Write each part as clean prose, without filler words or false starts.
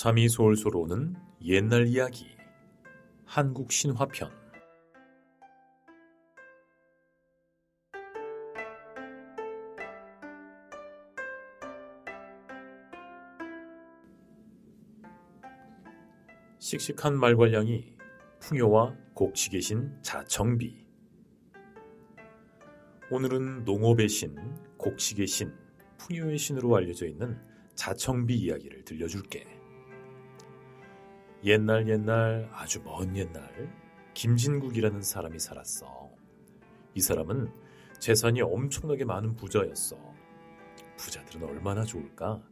잠이 솔솔 오는 옛날 이야기 한국 신화편. 씩씩한 말괄량이 풍요와 곡식의 신 자청비. 오늘은 농업의 신, 곡식의 신, 풍요의 신으로 알려져 있는 자청비 이야기를 들려줄게. 옛날 아주 먼 옛날 김진국이라는 사람이 살았어. 이 사람은 재산이 엄청나게 많은 부자였어. 부자들은 얼마나 좋을까?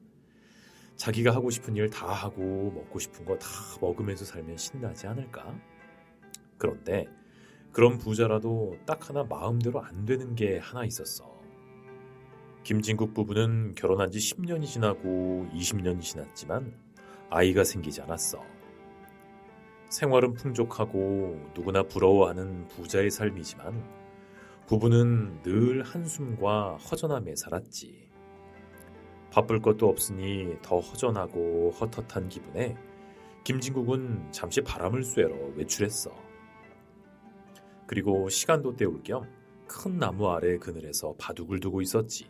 자기가 하고 싶은 일 다 하고 먹고 싶은 거 다 먹으면서 살면 신나지 않을까? 그런데 그런 부자라도 딱 하나 마음대로 안 되는 게 하나 있었어. 김진국 부부는 결혼한 지 10년이 지나고 20년이 지났지만 아이가 생기지 않았어. 생활은 풍족하고 누구나 부러워하는 부자의 삶이지만 부부는 늘 한숨과 허전함에 살았지. 바쁠 것도 없으니 더 허전하고 헛헛한 기분에 김진국은 잠시 바람을 쐬러 외출했어. 그리고 시간도 때울 겸 큰 나무 아래 그늘에서 바둑을 두고 있었지.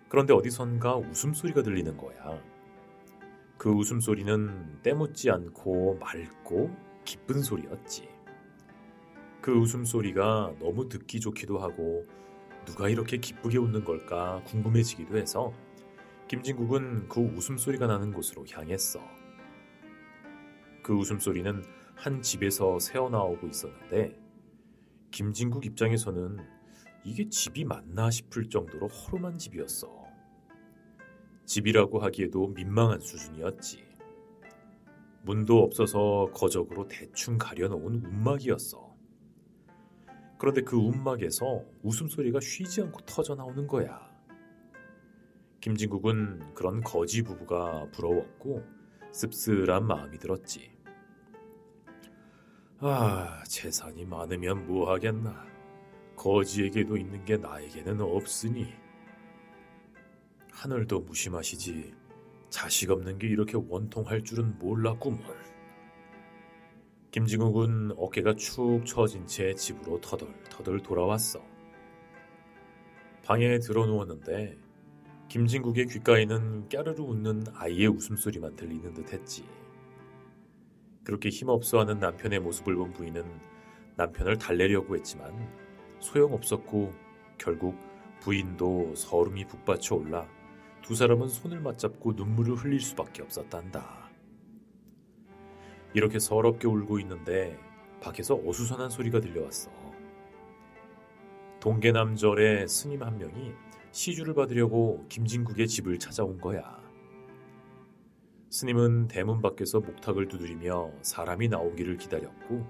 그런데 어디선가 웃음소리가 들리는 거야. 그 웃음소리는 때묻지 않고 맑고 기쁜 소리였지. 그 웃음소리가 너무 듣기 좋기도 하고 누가 이렇게 기쁘게 웃는 걸까 궁금해지기도 해서 김진국은 그 웃음소리가 나는 곳으로 향했어. 그 웃음소리는 한 집에서 새어나오고 있었는데 김진국 입장에서는 이게 집이 맞나 싶을 정도로 허름한 집이었어. 집이라고 하기에도 민망한 수준이었지. 문도 없어서 거적으로 대충 가려놓은 움막이었어. 그런데 그 움막에서 웃음소리가 쉬지 않고 터져나오는 거야. 김진국은 그런 거지 부부가 부러웠고 씁쓸한 마음이 들었지. 재산이 많으면 뭐 하겠나. 거지에게도 있는 게 나에게는 없으니. 하늘도 무심하시지 자식 없는 게 이렇게 원통할 줄은 몰랐구먼. 김진국은 어깨가 축 처진 채 집으로 터덜터덜 돌아왔어. 방에 들어누웠는데 김진국의 귓가에는 깨르르 웃는 아이의 웃음소리만 들리는 듯 했지. 그렇게 힘없어하는 남편의 모습을 본 부인은 남편을 달래려고 했지만 소용없었고 결국 부인도 서름이 북받쳐 올라 두 사람은 손을 맞잡고 눈물을 흘릴 수밖에 없었단다. 이렇게 서럽게 울고 있는데 밖에서 어수선한 소리가 들려왔어. 동계남절에 스님 한 명이 시주를 받으려고 김진국의 집을 찾아온 거야. 스님은 대문 밖에서 목탁을 두드리며 사람이 나오기를 기다렸고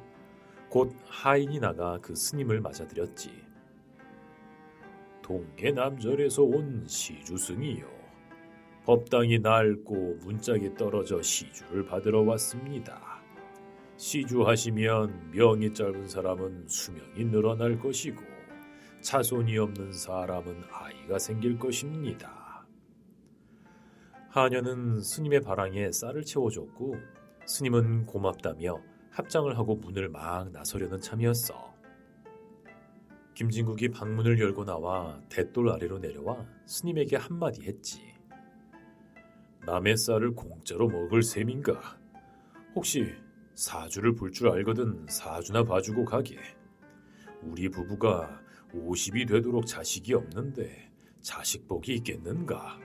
곧 하인이 나가 그 스님을 맞아들였지. 동계남절에서 온 시주승이요. 법당이 낡고 문짝이 떨어져 시주를 받으러 왔습니다. 시주하시면 명이 짧은 사람은 수명이 늘어날 것이고 자손이 없는 사람은 아이가 생길 것입니다. 하녀는 스님의 바랑에 쌀을 채워줬고 스님은 고맙다며 합장을 하고 문을 막 나서려는 참이었어. 김진국이 방문을 열고 나와 대돌 아래로 내려와 스님에게 한마디 했지. 남의 쌀을 공짜로 먹을 셈인가? 혹시 사주를 볼 줄 알거든 사주나 봐주고 가게. 우리 부부가 50이 되도록 자식이 없는데 자식복이 있겠는가?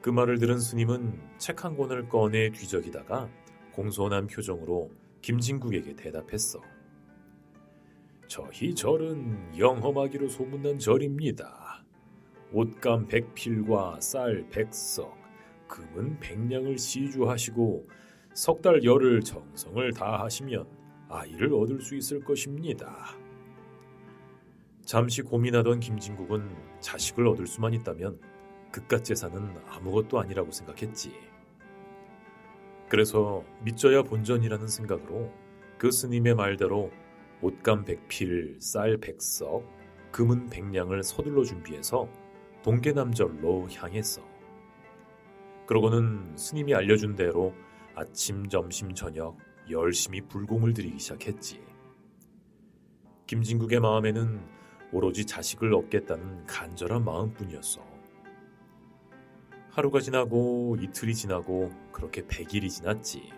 그 말을 들은 스님은 책 한 권을 꺼내 뒤적이다가 공손한 표정으로 김진국에게 대답했어. 저희 절은 영험하기로 소문난 절입니다. 옷감 100필과 쌀 100석, 금은 100냥을 시주하시고 석 달 열흘 정성을 다하시면 아이를 얻을 수 있을 것입니다. 잠시 고민하던 김진국은 자식을 얻을 수만 있다면 그깟 재산은 아무것도 아니라고 생각했지. 그래서 믿져야 본전이라는 생각으로 그 스님의 말대로 옷감 100필, 쌀 100석, 금은 100냥을 서둘러 준비해서 동계남절로 향했어. 그러고는 스님이 알려준 대로 아침, 점심, 저녁 열심히 불공을 들이기 시작했지. 김진국의 마음에는 오로지 자식을 얻겠다는 간절한 마음뿐이었어. 하루가 지나고 이틀이 지나고 그렇게 100일이 지났지.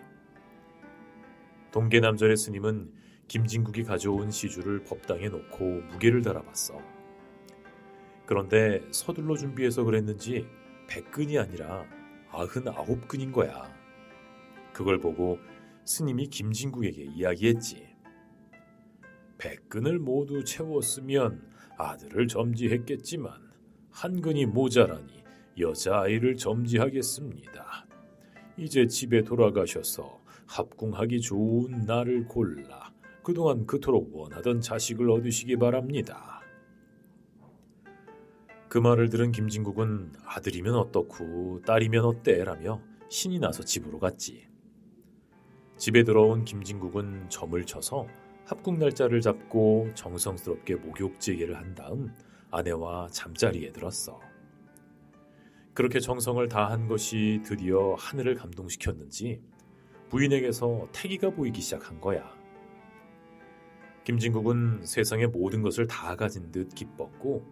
동계남절의 스님은 김진국이 가져온 시주를 법당에 놓고 무게를 달아봤어. 그런데 서둘러 준비해서 그랬는지 100근이 아니라 99근인 거야. 그걸 보고 스님이 김진국에게 이야기했지. 100근을 모두 채웠으면 아들을 점지했겠지만 한 근이 모자라니 여자아이를 점지하겠습니다. 이제 집에 돌아가셔서 합궁하기 좋은 날을 골라 그동안 그토록 원하던 자식을 얻으시기 바랍니다. 그 말을 들은 김진국은 아들이면 어떻고 딸이면 어때라며 신이 나서 집으로 갔지. 집에 들어온 김진국은 점을 쳐서 합궁 날짜를 잡고 정성스럽게 목욕제계를 한 다음 아내와 잠자리에 들었어. 그렇게 정성을 다한 것이 드디어 하늘을 감동시켰는지 부인에게서 태기가 보이기 시작한 거야. 김진국은 세상의 모든 것을 다 가진 듯 기뻤고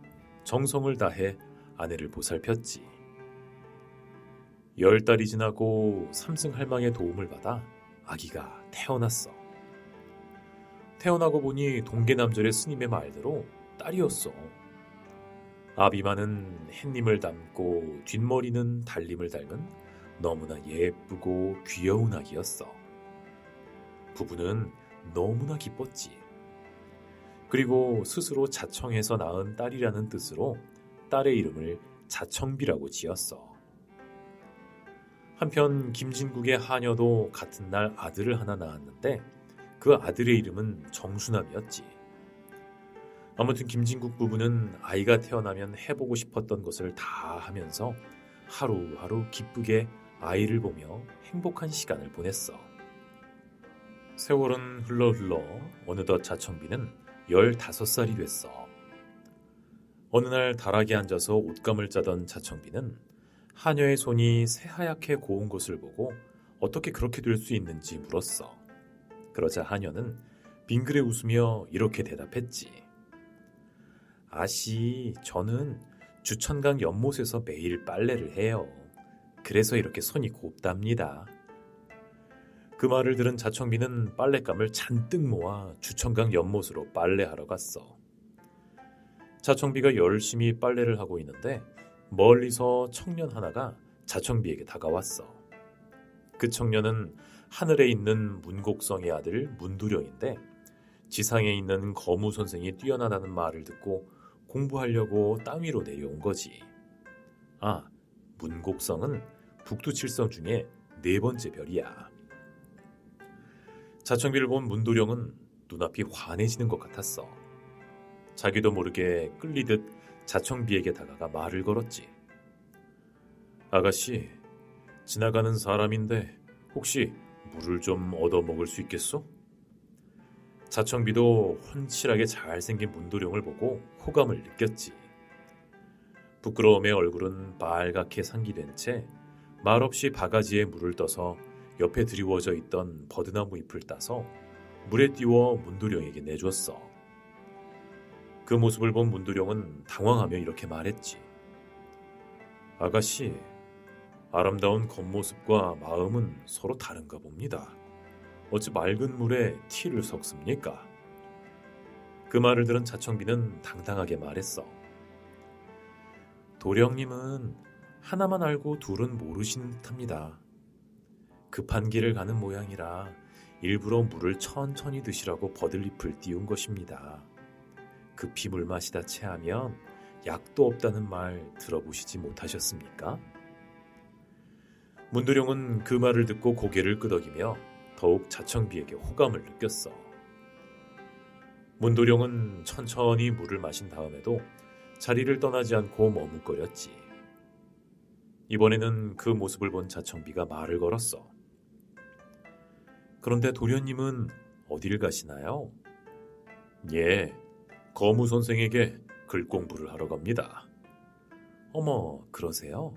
정성을 다해 아내를 보살폈지. 10달이 지나고 삼승할망의 도움을 받아 아기가 태어났어. 태어나고 보니 동계남절의 스님의 말대로 딸이었어. 아비만은 햇님을 닮고 뒷머리는 달림을 닮은 너무나 예쁘고 귀여운 아기였어. 부부는 너무나 기뻤지. 그리고 스스로 자청해서 낳은 딸이라는 뜻으로 딸의 이름을 자청비라고 지었어. 한편 김진국의 하녀도 같은 날 아들을 하나 낳았는데 그 아들의 이름은 정수남이었지. 아무튼 김진국 부부는 아이가 태어나면 해보고 싶었던 것을 다 하면서 하루하루 기쁘게 아이를 보며 행복한 시간을 보냈어. 세월은 흘러 어느덧 자청비는 15살이 됐어. 어느 날 다락에 앉아서 옷감을 짜던 자청비는 하녀의 손이 새하얗게 고운 것을 보고 어떻게 그렇게 될 수 있는지 물었어. 그러자 하녀는 빙그레 웃으며 이렇게 대답했지. 아씨, 저는 주천강 연못에서 매일 빨래를 해요. 그래서 이렇게 손이 곱답니다. 그 말을 들은 자청비는 빨랫감을 잔뜩 모아 주천강 연못으로 빨래하러 갔어. 자청비가 열심히 빨래를 하고 있는데 멀리서 청년 하나가 자청비에게 다가왔어. 그 청년은 하늘에 있는 문곡성의 아들 문두령인데 지상에 있는 거무 선생이 뛰어나다는 말을 듣고 공부하려고 땅 위로 내려온 거지. 아, 문곡성은 북두칠성 중에 4번째 별이야. 자청비를 본 문도령은 눈앞이 환해지는 것 같았어. 자기도 모르게 끌리듯 자청비에게 다가가 말을 걸었지. 아가씨, 지나가는 사람인데 혹시 물을 좀 얻어먹을 수 있겠소? 자청비도 훤칠하게 잘생긴 문도령을 보고 호감을 느꼈지. 부끄러움에 얼굴은 빨갛게 상기된 채 말없이 바가지에 물을 떠서 옆에 드리워져 있던 버드나무 잎을 따서 물에 띄워 문도령에게 내줬어. 그 모습을 본 문도령은 당황하며 이렇게 말했지. 아가씨, 아름다운 겉모습과 마음은 서로 다른가 봅니다. 어찌 맑은 물에 티를 섞습니까? 그 말을 들은 자청비는 당당하게 말했어. 도령님은 하나만 알고 둘은 모르시는 듯합니다. 급한 길을 가는 모양이라 일부러 물을 천천히 드시라고 버들잎을 띄운 것입니다. 급히 물 마시다 체하면 약도 없다는 말 들어보시지 못하셨습니까? 문도령은 그 말을 듣고 고개를 끄덕이며 더욱 자청비에게 호감을 느꼈어. 문도령은 천천히 물을 마신 다음에도 자리를 떠나지 않고 머뭇거렸지. 이번에는 그 모습을 본 자청비가 말을 걸었어. 그런데 도련님은 어디를 가시나요? 예, 거무 선생에게 글 공부를 하러 갑니다. 어머, 그러세요?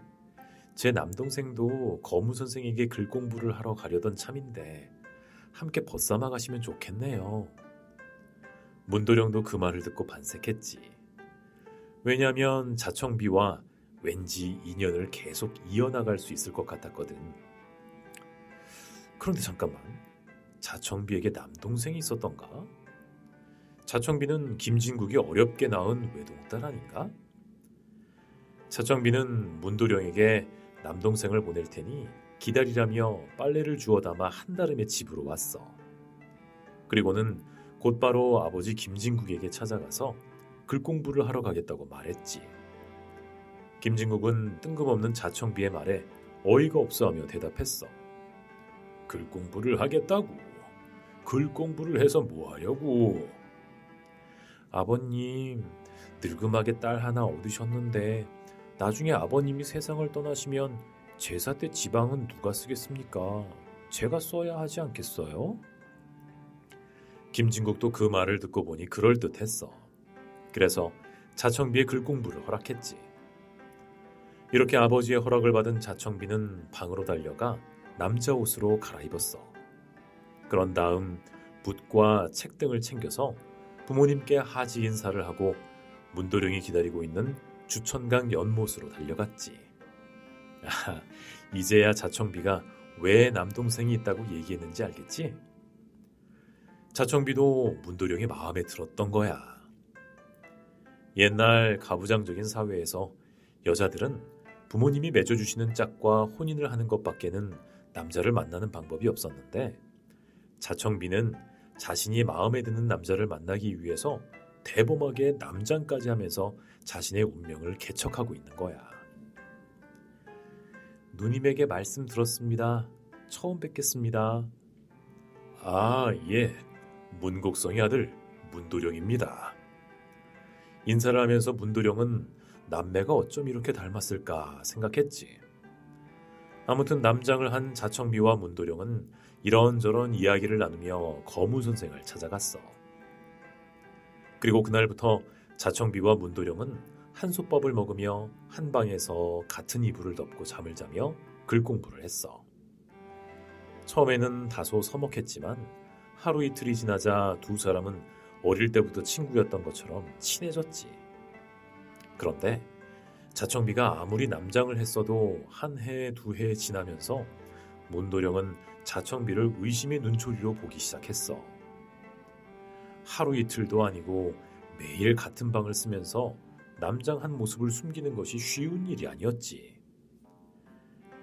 제 남동생도 거무 선생에게 글 공부를 하러 가려던 참인데 함께 벗삼아 가시면 좋겠네요. 문도령도 그 말을 듣고 반색했지. 왜냐하면 자청비와 왠지 인연을 계속 이어나갈 수 있을 것 같았거든. 그런데 잠깐만, 자청비에게 남동생이 있었던가? 자청비는 김진국이 어렵게 낳은 외동딸 아닌가? 자청비는 문도령에게 남동생을 보낼 테니 기다리라며 빨래를 주워 담아 한달음에 집으로 왔어. 그리고는 곧바로 아버지 김진국에게 찾아가서 글 공부를 하러 가겠다고 말했지. 김진국은 뜬금없는 자청비의 말에 어이가 없어하며 대답했어. 글 공부를 하겠다고? 글 공부를 해서 뭐 하려고? 아버님, 늙음하게 딸 하나 얻으셨는데 나중에 아버님이 세상을 떠나시면 제사 때 지방은 누가 쓰겠습니까? 제가 써야 하지 않겠어요? 김진국도 그 말을 듣고 보니 그럴듯했어. 그래서 자청비의 글 공부를 허락했지. 이렇게 아버지의 허락을 받은 자청비는 방으로 달려가 남자 옷으로 갈아입었어. 그런 다음 붓과 책 등을 챙겨서 부모님께 하지 인사를 하고 문도령이 기다리고 있는 주천강 연못으로 달려갔지. 아, 이제야 자청비가 왜 남동생이 있다고 얘기했는지 알겠지? 자청비도 문도령이 마음에 들었던 거야. 옛날 가부장적인 사회에서 여자들은 부모님이 맺어주시는 짝과 혼인을 하는 것밖에는 남자를 만나는 방법이 없었는데 자청비는 자신이 마음에 드는 남자를 만나기 위해서 대범하게 남장까지 하면서 자신의 운명을 개척하고 있는 거야. 누님에게 말씀 들었습니다. 처음 뵙겠습니다. 아, 예. 문곡성의 아들 문도령입니다. 인사를 하면서 문도령은 남매가 어쩜 이렇게 닮았을까 생각했지. 아무튼 남장을 한 자청비와 문도령은 이런저런 이야기를 나누며 거무 선생을 찾아갔어. 그리고 그날부터 자청비와 문도령은 한솥밥을 먹으며 한 방에서 같은 이불을 덮고 잠을 자며 글 공부를 했어. 처음에는 다소 서먹했지만 하루 이틀이 지나자 두 사람은 어릴 때부터 친구였던 것처럼 친해졌지. 그런데 자청비가 아무리 남장을 했어도 한 해, 두 해 지나면서 문도령은 자청비를 의심의 눈초리로 보기 시작했어. 하루 이틀도 아니고 매일 같은 방을 쓰면서 남장한 모습을 숨기는 것이 쉬운 일이 아니었지.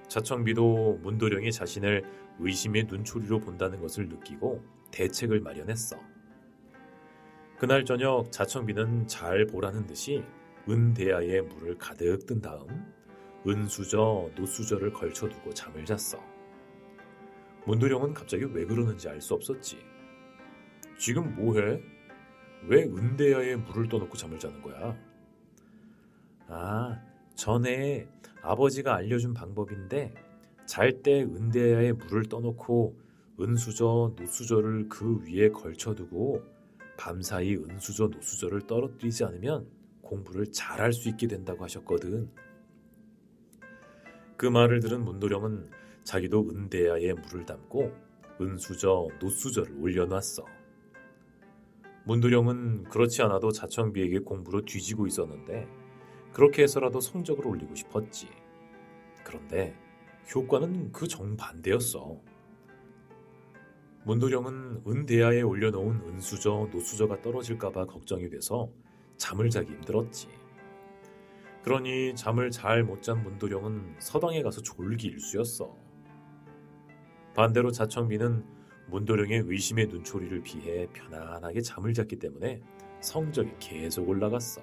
자청비도 문도령이 자신을 의심의 눈초리로 본다는 것을 느끼고 대책을 마련했어. 그날 저녁 자청비는 잘 보라는 듯이 은대야에 물을 가득 뜬 다음 은수저, 노수저를 걸쳐두고 잠을 잤어. 문도령은 갑자기 왜 그러는지 알 수 없었지. 지금 뭐해? 왜 은대야에 물을 떠놓고 잠을 자는 거야? 아, 전에 아버지가 알려준 방법인데 잘 때 은대야에 물을 떠놓고 은수저, 노수저를 그 위에 걸쳐두고 밤사이 은수저, 노수저를 떨어뜨리지 않으면 공부를 잘할 수 있게 된다고 하셨거든. 그 말을 들은 문도령은 자기도 은대야에 물을 담고 은수저, 노수저를 올려놨어. 문도령은 그렇지 않아도 자청비에게 공부로 뒤지고 있었는데 그렇게 해서라도 성적을 올리고 싶었지. 그런데 효과는 그 정반대였어. 문도령은 은대야에 올려놓은 은수저, 노수저가 떨어질까봐 걱정이 돼서 잠을 자기 힘들었지. 그러니 잠을 잘 못 잔 문도령은 서당에 가서 졸기 일쑤였어. 반대로 자청비는 문도령의 의심의 눈초리를 피해 편안하게 잠을 잤기 때문에 성적이 계속 올라갔어.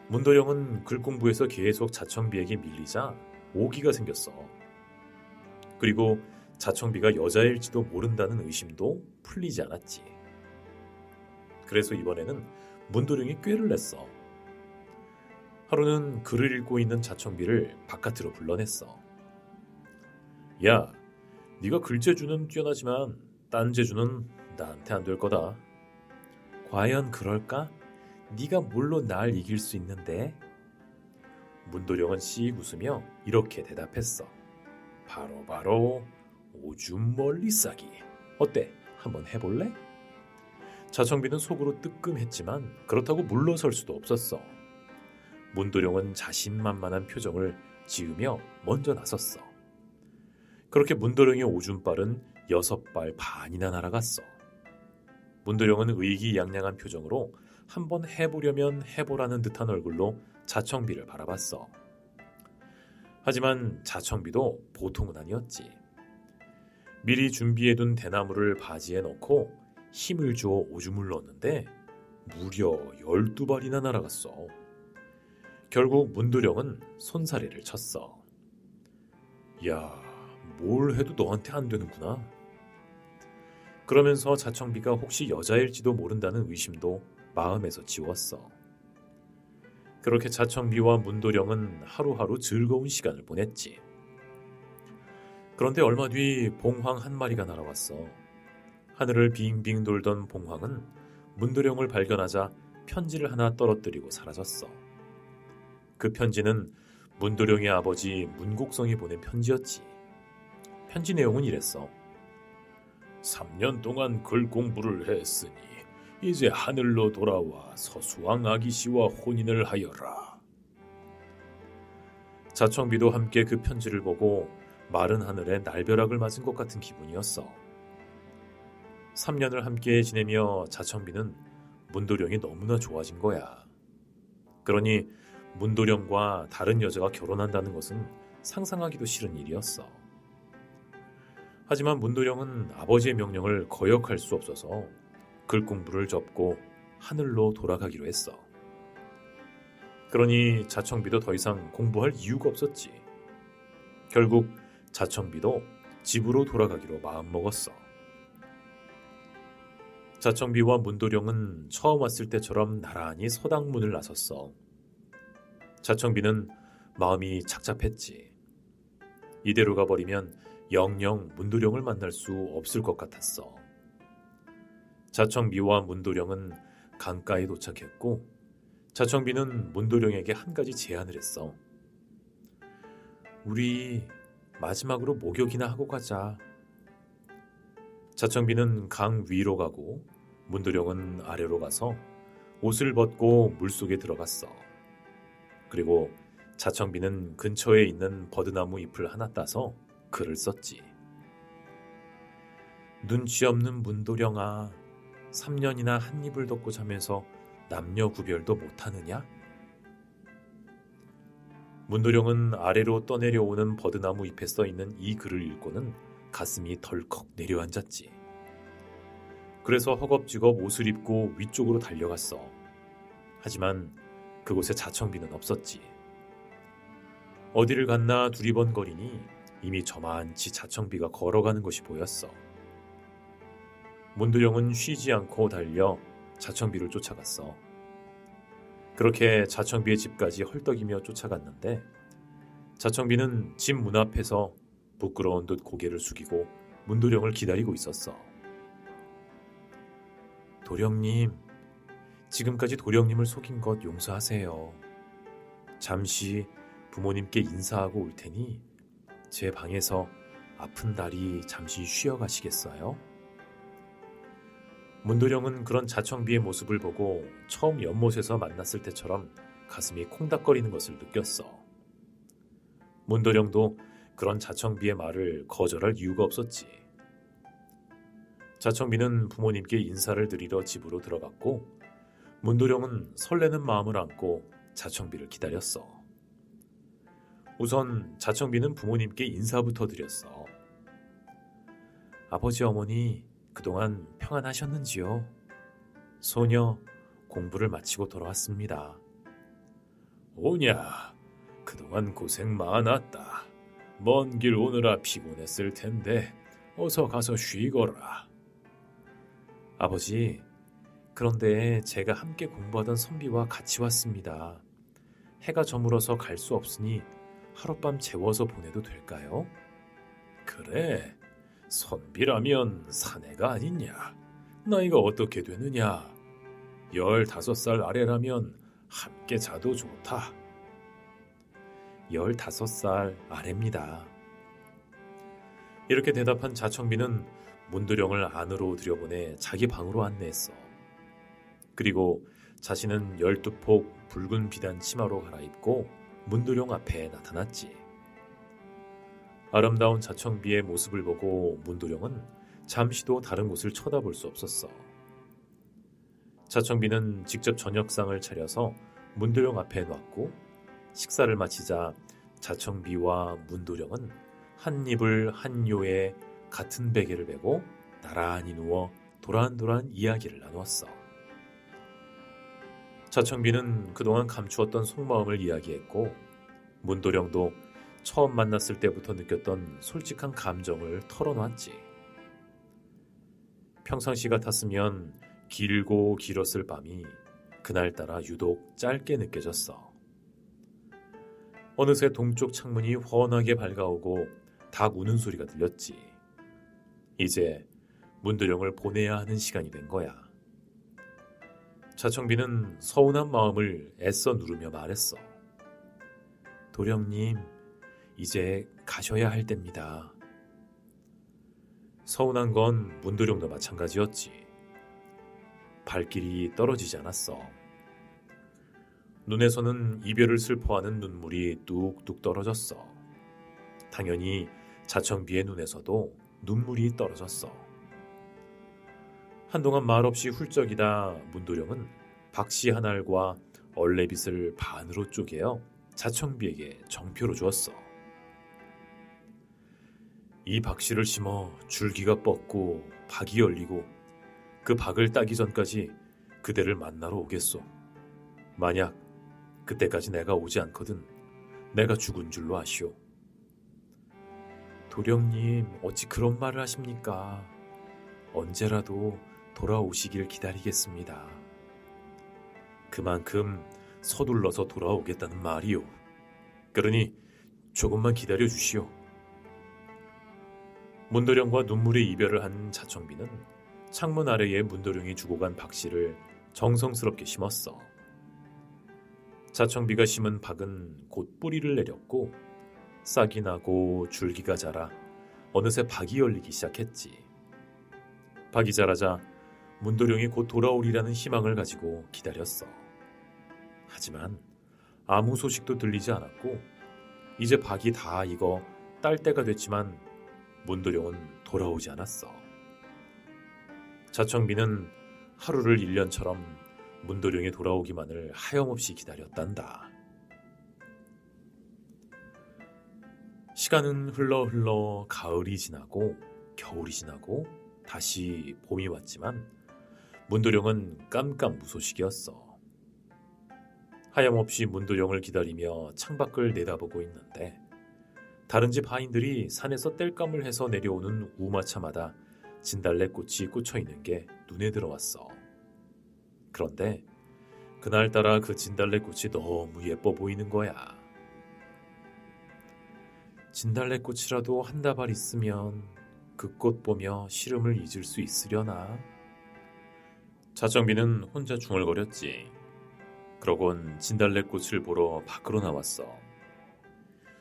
문도령은 글 공부에서 계속 자청비에게 밀리자 오기가 생겼어. 그리고 자청비가 여자일지도 모른다는 의심도 풀리지 않았지. 그래서 이번에는 문도령이 꾀를 냈어. 하루는 글을 읽고 있는 자청비를 바깥으로 불러냈어. 야, 네가 글재주는 뛰어나지만 딴 재주는 나한테 안 될 거다. 과연 그럴까? 네가 뭘로 날 이길 수 있는데? 문도령은 씩 웃으며 이렇게 대답했어. 바로 오줌 멀리 싸기. 어때? 한번 해볼래? 자청비는 속으로 뜨끔했지만 그렇다고 물러설 수도 없었어. 문도령은 자신만만한 표정을 지으며 먼저 나섰어. 그렇게 문도령의 오줌발은 6발 반이나 날아갔어. 문도령은 의기양양한 표정으로 한번 해보려면 해보라는 듯한 얼굴로 자청비를 바라봤어. 하지만 자청비도 보통은 아니었지. 미리 준비해둔 대나무를 바지에 넣고 힘을 주어 오줌을 넣었는데 무려 12발이나 날아갔어. 결국 문도령은 손사래를 쳤어. 야, 뭘 해도 너한테 안 되는구나. 그러면서 자청비가 혹시 여자일지도 모른다는 의심도 마음에서 지웠어. 그렇게 자청비와 문도령은 하루하루 즐거운 시간을 보냈지. 그런데 얼마 뒤 봉황 한 마리가 날아왔어. 하늘을 빙빙 돌던 봉황은 문도령을 발견하자 편지를 하나 떨어뜨리고 사라졌어. 그 편지는 문도령의 아버지 문곡성이 보낸 편지였지. 편지 내용은 이랬어. 3년 동안 글 공부를 했으니 이제 하늘로 돌아와 서수왕 아기씨와 혼인을 하여라. 자청비도 함께 그 편지를 보고 마른 하늘에 날벼락을 맞은 것 같은 기분이었어. 3년을 함께 지내며 자청비는 문도령이 너무나 좋아진 거야. 그러니 문도령과 다른 여자가 결혼한다는 것은 상상하기도 싫은 일이었어. 하지만 문도령은 아버지의 명령을 거역할 수 없어서 글 공부를 접고 하늘로 돌아가기로 했어. 그러니 자청비도 더 이상 공부할 이유가 없었지. 결국 자청비도 집으로 돌아가기로 마음먹었어. 자청비와 문도령은 처음 왔을 때처럼 나란히 서당문을 나섰어. 자청비는 마음이 착잡했지. 이대로 가버리면 영영 문도령을 만날 수 없을 것 같았어. 자청비와 문도령은 강가에 도착했고 자청비는 문도령에게 한 가지 제안을 했어. 우리 마지막으로 목욕이나 하고 가자. 자청비는 강 위로 가고 문도령은 아래로 가서 옷을 벗고 물속에 들어갔어. 그리고 자청비는 근처에 있는 버드나무 잎을 하나 따서 글을 썼지. 눈치 없는 문도령아, 3년이나 한 입을 덮고 자면서 남녀 구별도 못하느냐? 문도령은 아래로 떠내려오는 버드나무 잎에 써있는 이 글을 읽고는 가슴이 덜컥 내려앉았지. 그래서 허겁지겁 옷을 입고 위쪽으로 달려갔어. 하지만 그곳에 자청비는 없었지. 어디를 갔나 두리번거리니 이미 저만치 자청비가 걸어가는 것이 보였어. 문도령은 쉬지 않고 달려 자청비를 쫓아갔어. 그렇게 자청비의 집까지 헐떡이며 쫓아갔는데 자청비는 집 문 앞에서 부끄러운 듯 고개를 숙이고 문도령을 기다리고 있었어. 도령님, 지금까지 도령님을 속인 것 용서하세요. 잠시 부모님께 인사하고 올 테니 제 방에서 아픈 다리 잠시 쉬어가시겠어요? 문도령은 그런 자청비의 모습을 보고 처음 연못에서 만났을 때처럼 가슴이 콩닥거리는 것을 느꼈어. 문도령도 그런 자청비의 말을 거절할 이유가 없었지. 자청비는 부모님께 인사를 드리러 집으로 들어갔고 문도령은 설레는 마음을 안고 자청비를 기다렸어. 우선 자청비는 부모님께 인사부터 드렸어. 아버지 어머니 그동안 평안하셨는지요? 소녀 공부를 마치고 돌아왔습니다. 오냐, 그동안 고생 많았다. 먼 길 오느라 피곤했을 텐데 어서 가서 쉬거라. 아버지, 그런데 제가 함께 공부하던 선비와 같이 왔습니다. 해가 저물어서 갈 수 없으니 하룻밤 재워서 보내도 될까요? 그래, 선비라면 사내가 아니냐. 나이가 어떻게 되느냐. 15살 아래라면 함께 자도 좋다. 15살 아래입니다. 이렇게 대답한 자청비는 문도령을 안으로 들여보내 자기 방으로 안내했어. 그리고 자신은 12폭 붉은 비단 치마로 갈아입고 문도령 앞에 나타났지. 아름다운 자청비의 모습을 보고 문도령은 잠시도 다른 곳을 쳐다볼 수 없었어. 자청비는 직접 저녁상을 차려서 문도령 앞에 놨고 식사를 마치자 자청비와 문도령은 한 입을 한 요에 같은 베개를 베고 나란히 누워 도란도란 이야기를 나누었어. 자청비는 그동안 감추었던 속마음을 이야기했고 문도령도 처음 만났을 때부터 느꼈던 솔직한 감정을 털어놨지. 평상시 같았으면 길고 길었을 밤이 그날따라 유독 짧게 느껴졌어. 어느새 동쪽 창문이 훤하게 밝아오고 닭 우는 소리가 들렸지. 이제 문도령을 보내야 하는 시간이 된 거야. 자청비는 서운한 마음을 애써 누르며 말했어. 도령님, 이제 가셔야 할 때입니다. 서운한 건 문도령도 마찬가지였지. 발길이 떨어지지 않았어. 눈에서는 이별을 슬퍼하는 눈물이 뚝뚝 떨어졌어. 당연히 자청비의 눈에서도 눈물이 떨어졌어. 한동안 말없이 훌쩍이다 문도령은 박씨 한 알과 얼레빗을 반으로 쪼개어 자청비에게 정표로 주었어. 이 박씨를 심어 줄기가 뻗고 박이 열리고 그 박을 따기 전까지 그대를 만나러 오겠소. 만약 그때까지 내가 오지 않거든 내가 죽은 줄로 아시오. 도령님, 어찌 그런 말을 하십니까? 언제라도 돌아오시길 기다리겠습니다. 그만큼 서둘러서 돌아오겠다는 말이오. 그러니 조금만 기다려 주시오. 문도령과 눈물의 이별을 한 자청비는 창문 아래에 문도령이 주고 간 박씨를 정성스럽게 심었어. 자청비가 심은 박은 곧 뿌리를 내렸고 싹이 나고 줄기가 자라 어느새 박이 열리기 시작했지. 박이 자라자 문도령이 곧 돌아오리라는 희망을 가지고 기다렸어. 하지만 아무 소식도 들리지 않았고 이제 박이 다 익어 딸 때가 됐지만 문도령은 돌아오지 않았어. 자청비는 하루를 1년처럼 문도령이 돌아오기만을 하염없이 기다렸단다. 시간은 흘러 가을이 지나고 겨울이 지나고 다시 봄이 왔지만 문도령은 깜깜무소식이었어. 하염없이 문도령을 기다리며 창밖을 내다보고 있는데 다른 집 하인들이 산에서 땔감을 해서 내려오는 우마차마다 진달래꽃이 꽂혀있는 게 눈에 들어왔어. 그런데 그날따라 그 진달래꽃이 너무 예뻐 보이는 거야. 진달래꽃이라도 한 다발 있으면 그 꽃 보며 시름을 잊을 수 있으려나? 자청비는 혼자 중얼거렸지. 그러곤 진달래꽃을 보러 밖으로 나왔어.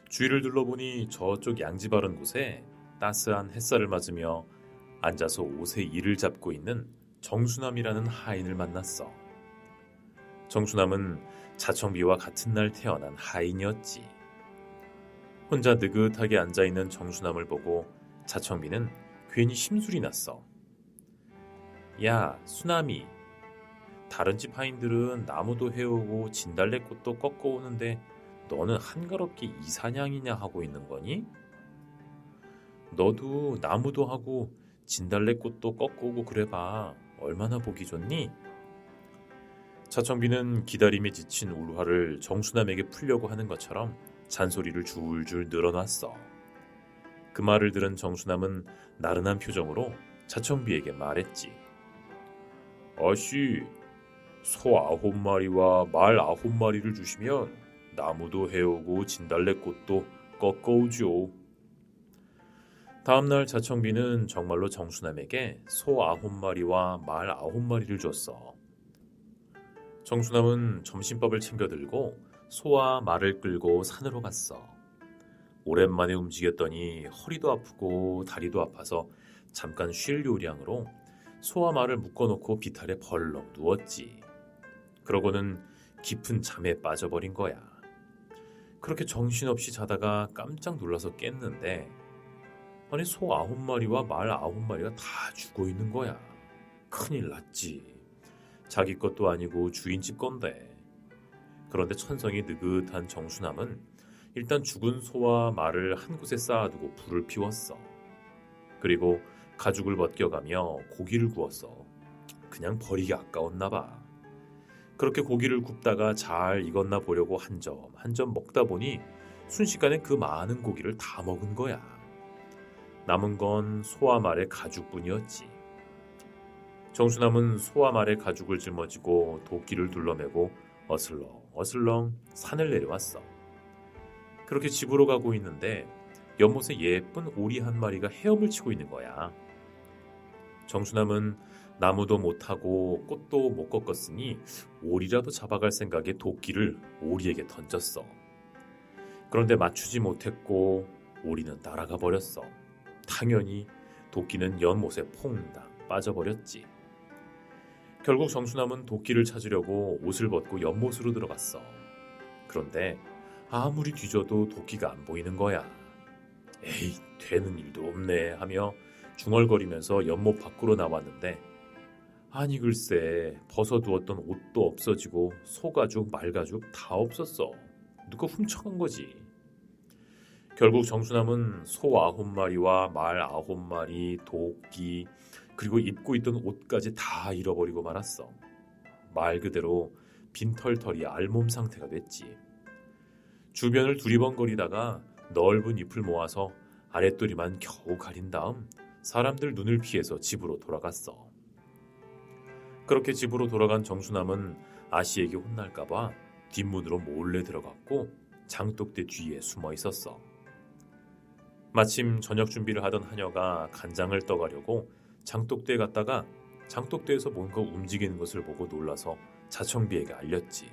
주위를 둘러보니 저쪽 양지 바른 곳에 따스한 햇살을 맞으며 앉아서 옷에 이를 잡고 있는 정수남이라는 하인을 만났어. 정수남은 자청비와 같은 날 태어난 하인이었지. 혼자 느긋하게 앉아있는 정수남을 보고 자청비는 괜히 심술이 났어. 야, 수남이. 다른 집 하인들은 나무도 해오고 진달래꽃도 꺾어오는데 너는 한가롭게 이 사냥이냐 하고 있는 거니? 너도 나무도 하고 진달래꽃도 꺾어오고 그래봐. 얼마나 보기 좋니? 자청비는 기다림에 지친 울화를 정수남에게 풀려고 하는 것처럼 잔소리를 줄줄 늘어놨어. 그 말을 들은 정수남은 나른한 표정으로 자청비에게 말했지. 아씨, 소 9마리와 말 9마리를 주시면 나무도 해오고 진달래꽃도 꺾어오죠. 다음날 자청비는 정말로 정수남에게 소 9마리와 말 9마리를 줬어. 정수남은 점심밥을 챙겨 들고 소와 말을 끌고 산으로 갔어. 오랜만에 움직였더니 허리도 아프고 다리도 아파서 잠깐 쉴 요량으로 소와 말을 묶어놓고 비탈에 벌렁 누웠지. 그러고는 깊은 잠에 빠져버린 거야. 그렇게 정신없이 자다가 깜짝 놀라서 깼는데 아니 소 9마리와 말 9마리가 다 죽어 있는 거야. 큰일 났지. 자기 것도 아니고 주인집 건데. 그런데 천성이 느긋한 정수남은 일단 죽은 소와 말을 한 곳에 쌓아두고 불을 피웠어. 그리고 가죽을 벗겨가며 고기를 구웠어. 그냥 버리기 아까웠나 봐. 그렇게 고기를 굽다가 잘 익었나 보려고 한 점 한 점 먹다 보니 순식간에 그 많은 고기를 다 먹은 거야. 남은 건 소와 말의 가죽뿐이었지. 정수남은 소와 말의 가죽을 짊어지고 도끼를 둘러매고 어슬렁 산을 내려왔어. 그렇게 집으로 가고 있는데 연못에 예쁜 오리 한 마리가 헤엄을 치고 있는 거야. 정수남은 나무도 못하고 꽃도 못 꺾었으니 오리라도 잡아갈 생각에 도끼를 오리에게 던졌어. 그런데 맞추지 못했고 오리는 날아가 버렸어. 당연히 도끼는 연못에 퐁당 빠져버렸지. 결국 정수남은 도끼를 찾으려고 옷을 벗고 연못으로 들어갔어. 그런데 아무리 뒤져도 도끼가 안 보이는 거야. 에이, 되는 일도 없네 하며 중얼거리면서 연못 밖으로 나왔는데 아니 글쎄 벗어두었던 옷도 없어지고 소가죽, 말가죽 다 없었어. 누가 훔쳐간 거지. 결국 정수남은 소 9마리와 말 9마리, 도끼, 그리고 입고 있던 옷까지 다 잃어버리고 말았어. 말 그대로 빈털털이 알몸 상태가 됐지. 주변을 두리번거리다가 넓은 잎을 모아서 아랫도리만 겨우 가린 다음 사람들 눈을 피해서 집으로 돌아갔어. 그렇게 집으로 돌아간 정수남은 아씨에게 혼날까봐 뒷문으로 몰래 들어갔고 장독대 뒤에 숨어 있었어. 마침 저녁 준비를 하던 하녀가 간장을 떠가려고 장독대에 갔다가 장독대에서 뭔가 움직이는 것을 보고 놀라서 자청비에게 알렸지.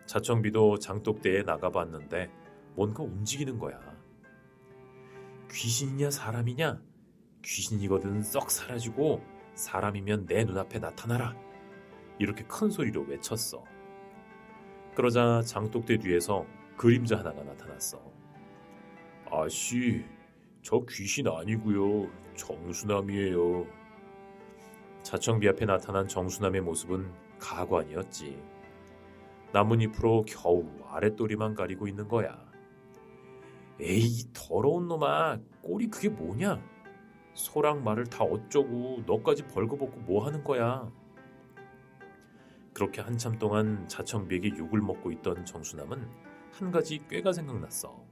자청비도 장독대에 나가봤는데 뭔가 움직이는 거야. 귀신이냐 사람이냐? 귀신이거든 썩 사라지고 사람이면 내 눈앞에 나타나라. 이렇게 큰 소리로 외쳤어. 그러자 장독대 뒤에서 그림자 하나가 나타났어. 아씨, 저 귀신 아니고요. 정수남이에요. 자청비 앞에 나타난 정수남의 모습은 가관이었지. 나뭇잎으로 겨우 아랫도리만 가리고 있는 거야. 에이, 더러운 놈아, 꼴이 그게 뭐냐? 소랑 말을 다 어쩌고 너까지 벌거벗고 뭐 하는 거야? 그렇게 한참 동안 자청비에게 욕을 먹고 있던 정수남은 한 가지 꾀가 생각났어.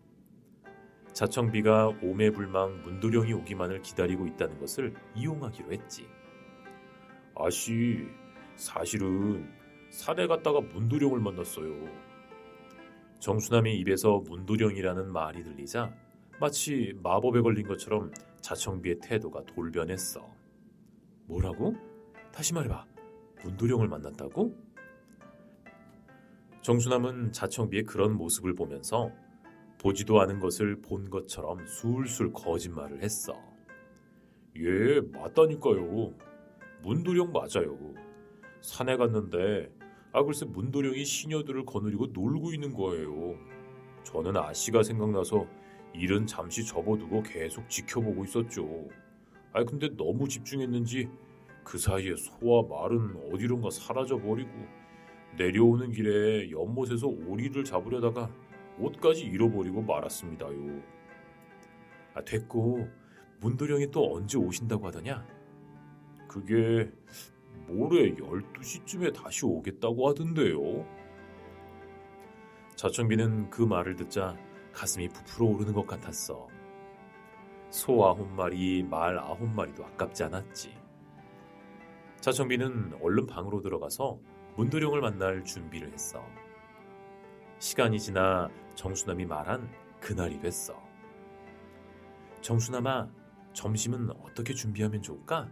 자청비가 오매불망 문도령이 오기만을 기다리고 있다는 것을 이용하기로 했지. 아씨, 사실은 산에 갔다가 문도령을 만났어요. 정수남의 입에서 문도령이라는 말이 들리자 마치 마법에 걸린 것처럼 자청비의 태도가 돌변했어. 뭐라고? 다시 말해봐. 문도령을 만났다고? 정수남은 자청비의 그런 모습을 보면서 보지도 않은 것을 본 것처럼 술술 거짓말을 했어. 예, 맞다니까요. 문도령 맞아요. 산에 갔는데 글쎄 문도령이 시녀들을 거느리고 놀고 있는 거예요. 저는 아씨가 생각나서 일은 잠시 접어두고 계속 지켜보고 있었죠. 근데 너무 집중했는지 그 사이에 소와 말은 어디론가 사라져버리고 내려오는 길에 연못에서 오리를 잡으려다가 옷까지 잃어버리고 말았습니다요. 됐고 문도령이 또 언제 오신다고 하더냐? 그게 모레 12시쯤에 다시 오겠다고 하던데요. 자청비는 그 말을 듣자 가슴이 부풀어 오르는 것 같았어. 소 9마리, 말 9마리도 아깝지 않았지. 자청비는 얼른 방으로 들어가서 문도령을 만날 준비를 했어. 시간이 지나 정수남이 말한 그날이 됐어. 정수남아, 점심은 어떻게 준비하면 좋을까?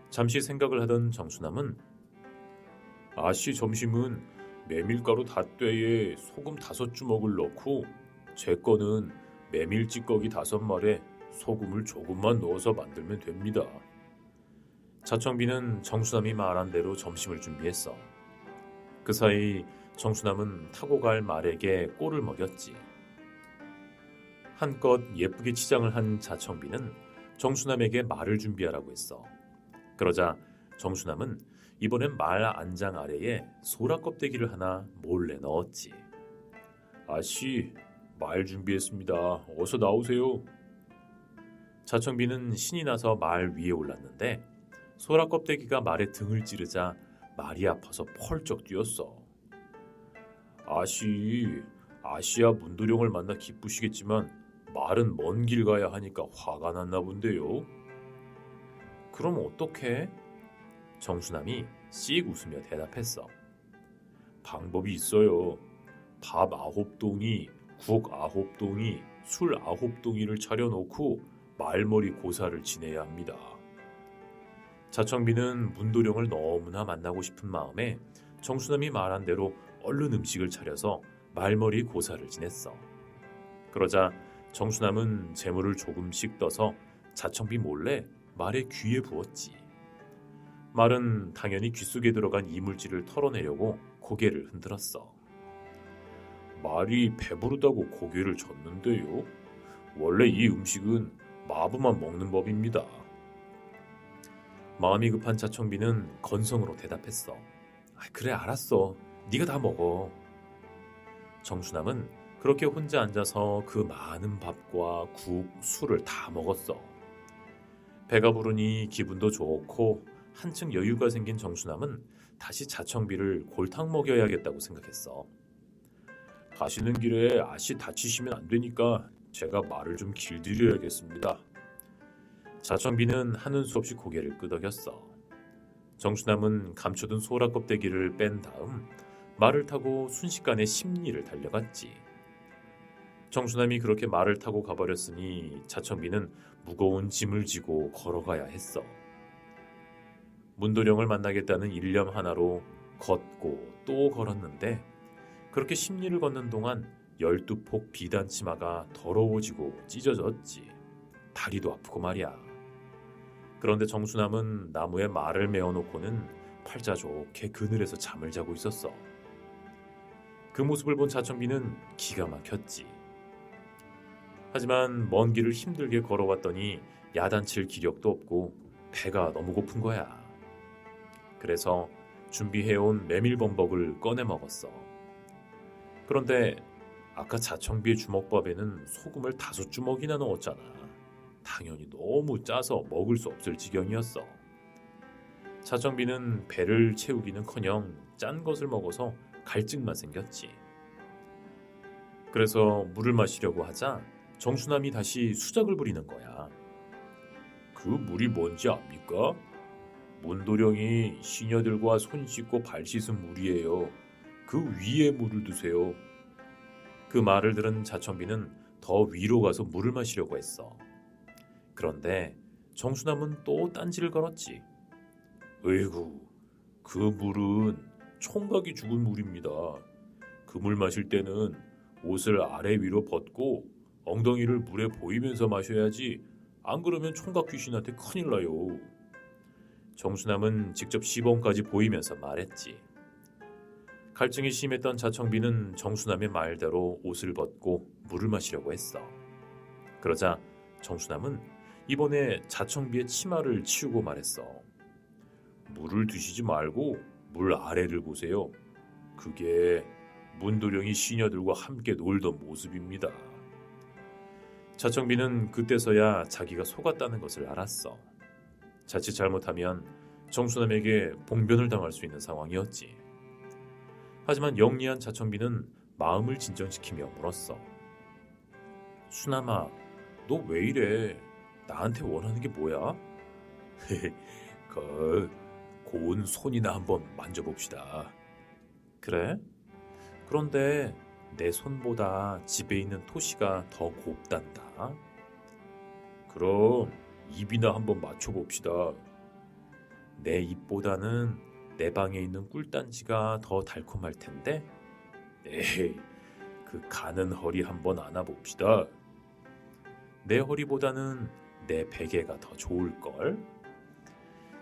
잠시 생각을 하던 정수남은 아씨 점심은 메밀가루 5대에 소금 5주먹을 넣고 제 거는 메밀 찌꺼기 5마리에 소금을 조금만 넣어서 만들면 됩니다. 자청비는 정수남이 말한 대로 점심을 준비했어. 그 사이 정수남은 타고 갈 말에게 꼴을 먹였지. 한껏 예쁘게 치장을 한 자청비는 정수남에게 말을 준비하라고 했어. 그러자 정수남은 이번엔 말 안장 아래에 소라 껍데기를 하나 몰래 넣었지. 아씨, 말 준비했습니다. 어서 나오세요. 자청비는 신이 나서 말 위에 올랐는데 소라 껍데기가 말의 등을 찌르자 말이 아파서 펄쩍 뛰었어. 아시야 문도령을 만나 기쁘시겠지만 말은 먼 길 가야 하니까 화가 났나 본데요. 그럼 어떡해? 정수남이 씩 웃으며 대답했어. 방법이 있어요. 밥 9동이, 국 9동이, 술 9동이를 차려놓고 말머리 고사를 지내야 합니다. 자청비는 문도령을 너무나 만나고 싶은 마음에 정수남이 말한 대로 얼른 음식을 차려서 말머리 고사를 지냈어. 그러자 정수남은 재물을 조금씩 떠서 자청비 몰래 말의 귀에 부었지. 말은 당연히 귀 속에 들어간 이물질을 털어내려고 고개를 흔들었어. 말이 배부르다고 고개를 젓는데요. 원래 이 음식은 마부만 먹는 법입니다. 마음이 급한 자청비는 건성으로 대답했어. 그래 알았어. 네가 다 먹어. 정수남은 그렇게 혼자 앉아서 그 많은 밥과 국, 술을 다 먹었어. 배가 부르니 기분도 좋고 한층 여유가 생긴 정수남은 다시 자청비를 골탕 먹여야겠다고 생각했어. 가시는 길에 아씨 다치시면 안 되니까 제가 말을 좀 길들여야겠습니다. 자청비는 하는 수 없이 고개를 끄덕였어. 정수남은 감춰둔 소라 껍데기를 뺀 다음 말을 타고 순식간에 십리를 달려갔지. 정수남이 그렇게 말을 타고 가버렸으니 자청비는 무거운 짐을 지고 걸어가야 했어. 문도령을 만나겠다는 일념 하나로 걷고 또 걸었는데 그렇게 십리를 걷는 동안 12폭 비단 치마가 더러워지고 찢어졌지. 다리도 아프고 말이야. 그런데 정수남은 나무에 말을 메어놓고는 팔자 좋게 그늘에서 잠을 자고 있었어. 그 모습을 본 자청비는 기가 막혔지. 하지만 먼 길을 힘들게 걸어왔더니 야단칠 기력도 없고 배가 너무 고픈 거야. 그래서 준비해온 메밀범벅을 꺼내 먹었어. 그런데 아까 자청비의 주먹밥에는 소금을 5주먹이나 넣었잖아. 당연히 너무 짜서 먹을 수 없을 지경이었어. 자청비는 배를 채우기는커녕 짠 것을 먹어서 갈증만 생겼지. 그래서 물을 마시려고 하자 정수남이 다시 수작을 부리는 거야. 그 물이 뭔지 압니까? 문도령이 시녀들과 손 씻고 발 씻은 물이에요. 그 위에 물을 두세요. 그 말을 들은 자청비는 더 위로 가서 물을 마시려고 했어. 그런데 정수남은 또 딴지를 걸었지. 으이구, 그 물은 총각이 죽은 물입니다. 그 물 마실 때는 옷을 아래 위로 벗고 엉덩이를 물에 보이면서 마셔야지 안 그러면 총각 귀신한테 큰일 나요. 정수남은 직접 시범까지 보이면서 말했지. 갈증이 심했던 자청비는 정수남의 말대로 옷을 벗고 물을 마시려고 했어. 그러자 정수남은 이번에 자청비의 치마를 치우고 말했어. 물을 드시지 말고 물 아래를 보세요. 그게 문도령이 시녀들과 함께 놀던 모습입니다. 자청비는 그때서야 자기가 속았다는 것을 알았어. 자칫 잘못하면 정수남에게 봉변을 당할 수 있는 상황이었지. 하지만 영리한 자청비는 마음을 진정시키며 물었어. 수남아, 너 왜 이래? 나한테 원하는 게 뭐야? 고운 손이나 한번 만져봅시다. 그래? 그런데 내 손보다 집에 있는 토시가 더 곱단다. 그럼 입이나 한번 맞춰봅시다. 내 입보다는 내 방에 있는 꿀단지가 더 달콤할 텐데. 에이, 그 가는 허리 한번 안아봅시다. 내 허리보다는 내 베개가 더 좋을걸?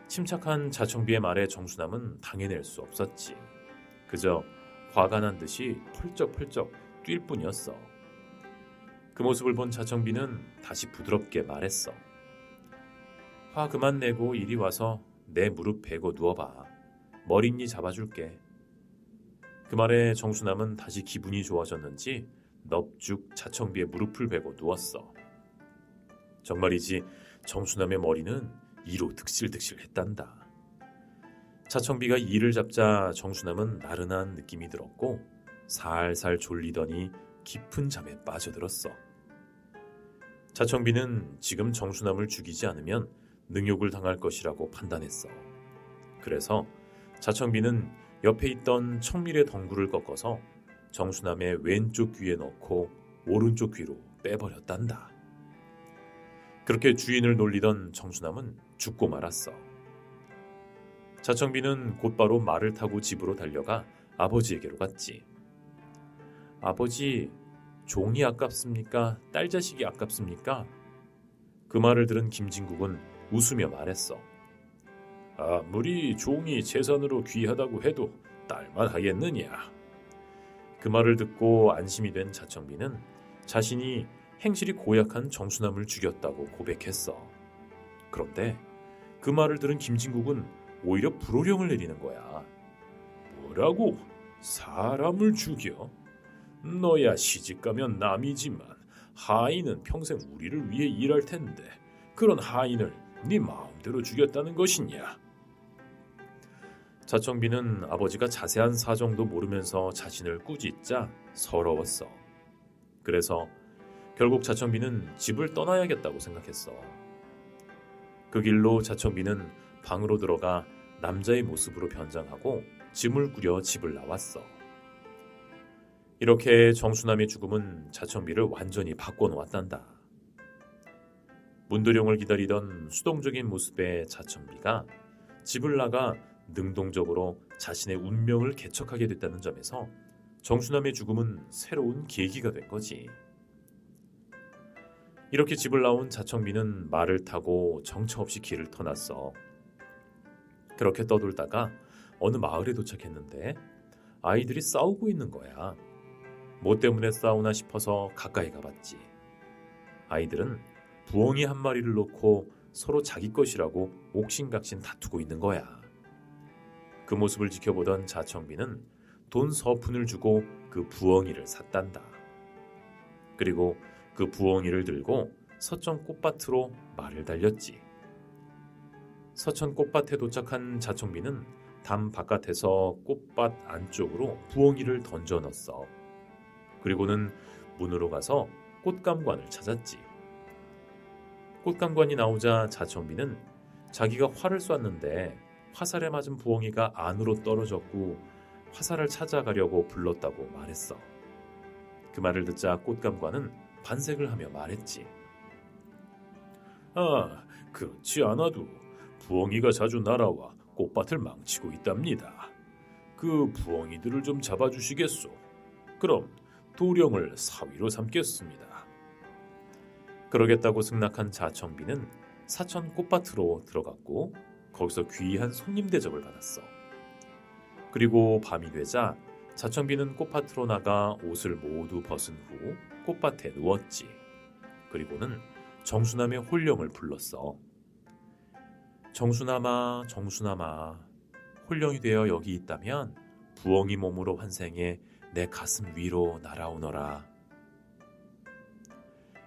침착한 자청비의 말에 정수남은 당해낼 수 없었지. 그저 화가 난 듯이 펄쩍펄쩍 뛸 뿐이었어. 그 모습을 본 자청비는 다시 부드럽게 말했어. 화 그만 내고 이리 와서 내 무릎 베고 누워봐. 머리니 잡아줄게. 그 말에 정수남은 다시 기분이 좋아졌는지 넙죽 자청비의 무릎을 베고 누웠어. 정말이지 정수남의 머리는 이로 득실득실했단다. 자청비가 이를 잡자 정수남은 나른한 느낌이 들었고 살살 졸리더니 깊은 잠에 빠져들었어. 자청비는 지금 정수남을 죽이지 않으면 능욕을 당할 것이라고 판단했어. 그래서 자청비는 옆에 있던 청밀의 덩굴을 꺾어서 정수남의 왼쪽 귀에 넣고 오른쪽 귀로 빼버렸단다. 그렇게 주인을 놀리던 정수남은 죽고 말았어. 자청비는 곧바로 말을 타고 집으로 달려가 아버지에게로 갔지. 아버지, 종이 아깝습니까? 딸 자식이 아깝습니까? 그 말을 들은 김진국은 웃으며 말했어. 아무리 종이 재산으로 귀하다고 해도 딸만 하겠느냐. 그 말을 듣고 안심이 된 자청비는 자신이 행실이 고약한 정수남을 죽였다고 고백했어. 그런데 그 말을 들은 김진국은 오히려 불호령을 내리는 거야. 뭐라고? 사람을 죽여? 너야 시집가면 남이지만 하인은 평생 우리를 위해 일할 텐데 그런 하인을 네 마음대로 죽였다는 것이냐? 자청비는 아버지가 자세한 사정도 모르면서 자신을 꾸짖자 서러웠어. 그래서 결국 자청비는 집을 떠나야겠다고 생각했어. 그 길로 자청비는 방으로 들어가 남자의 모습으로 변장하고 짐을 꾸려 집을 나왔어. 이렇게 정수남의 죽음은 자청비를 완전히 바꿔놓았단다. 문도령을 기다리던 수동적인 모습의 자청비가 집을 나가 능동적으로 자신의 운명을 개척하게 됐다는 점에서 정수남의 죽음은 새로운 계기가 된 거지. 이렇게 집을 나온 자청비는 말을 타고 정처 없이 길을 떠났어. 그렇게 떠돌다가 어느 마을에 도착했는데 아이들이 싸우고 있는 거야. 뭐 때문에 싸우나 싶어서 가까이 가봤지. 아이들은 부엉이 한 마리를 놓고 서로 자기 것이라고 옥신각신 다투고 있는 거야. 그 모습을 지켜보던 자청비는 돈 서푼을 주고 그 부엉이를 샀단다. 그리고 그 부엉이를 들고 서천 꽃밭으로 말을 달렸지. 서천 꽃밭에 도착한 자청비는 담 바깥에서 꽃밭 안쪽으로 부엉이를 던져 넣었어. 그리고는 문으로 가서 꽃감관을 찾았지. 꽃감관이 나오자 자청비는 자기가 활을 쐈는데 화살에 맞은 부엉이가 안으로 떨어졌고 화살을 찾아가려고 불렀다고 말했어. 그 말을 듣자 꽃감관은 반색을 하며 말했지. 그렇지 않아도 부엉이가 자주 날아와 꽃밭을 망치고 있답니다. 그 부엉이들을 좀 잡아주시겠소? 그럼 도령을 사위로 삼겠습니다. 그러겠다고 승낙한 자청비는 사천 꽃밭으로 들어갔고 거기서 귀한 손님 대접을 받았어. 그리고 밤이 되자 자청비는 꽃밭으로 나가 옷을 모두 벗은 후 꽃밭에 누웠지. 그리고는 정수남의 홀령을 불렀어. 정수남아, 정수남아, 홀령이 되어 여기 있다면 부엉이 몸으로 환생해 내 가슴 위로 날아오너라.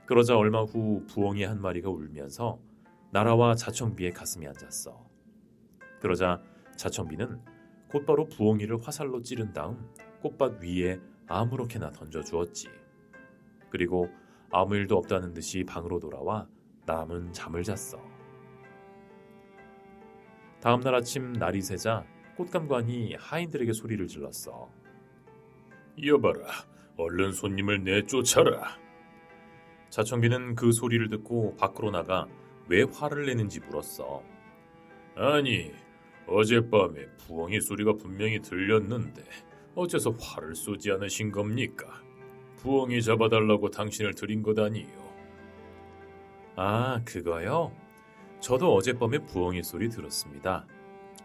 그러자 얼마 후 부엉이 한 마리가 울면서 날아와 자청비의 가슴에 앉았어. 그러자 자청비는 곧바로 부엉이를 화살로 찌른 다음 꽃밭 위에 아무렇게나 던져주었지. 그리고 아무 일도 없다는 듯이 방으로 돌아와 남은 잠을 잤어. 다음날 아침 날이 새자 꽃감관이 하인들에게 소리를 질렀어. 여봐라, 얼른 손님을 내쫓아라. 자청비는 그 소리를 듣고 밖으로 나가 왜 화를 내는지 물었어. 아니, 어젯밤에 부엉이 소리가 분명히 들렸는데 어째서 활을 쏘지 않으신 겁니까? 부엉이 잡아달라고 당신을 들인 것 아니요. 아, 그거요? 저도 어젯밤에 부엉이 소리 들었습니다.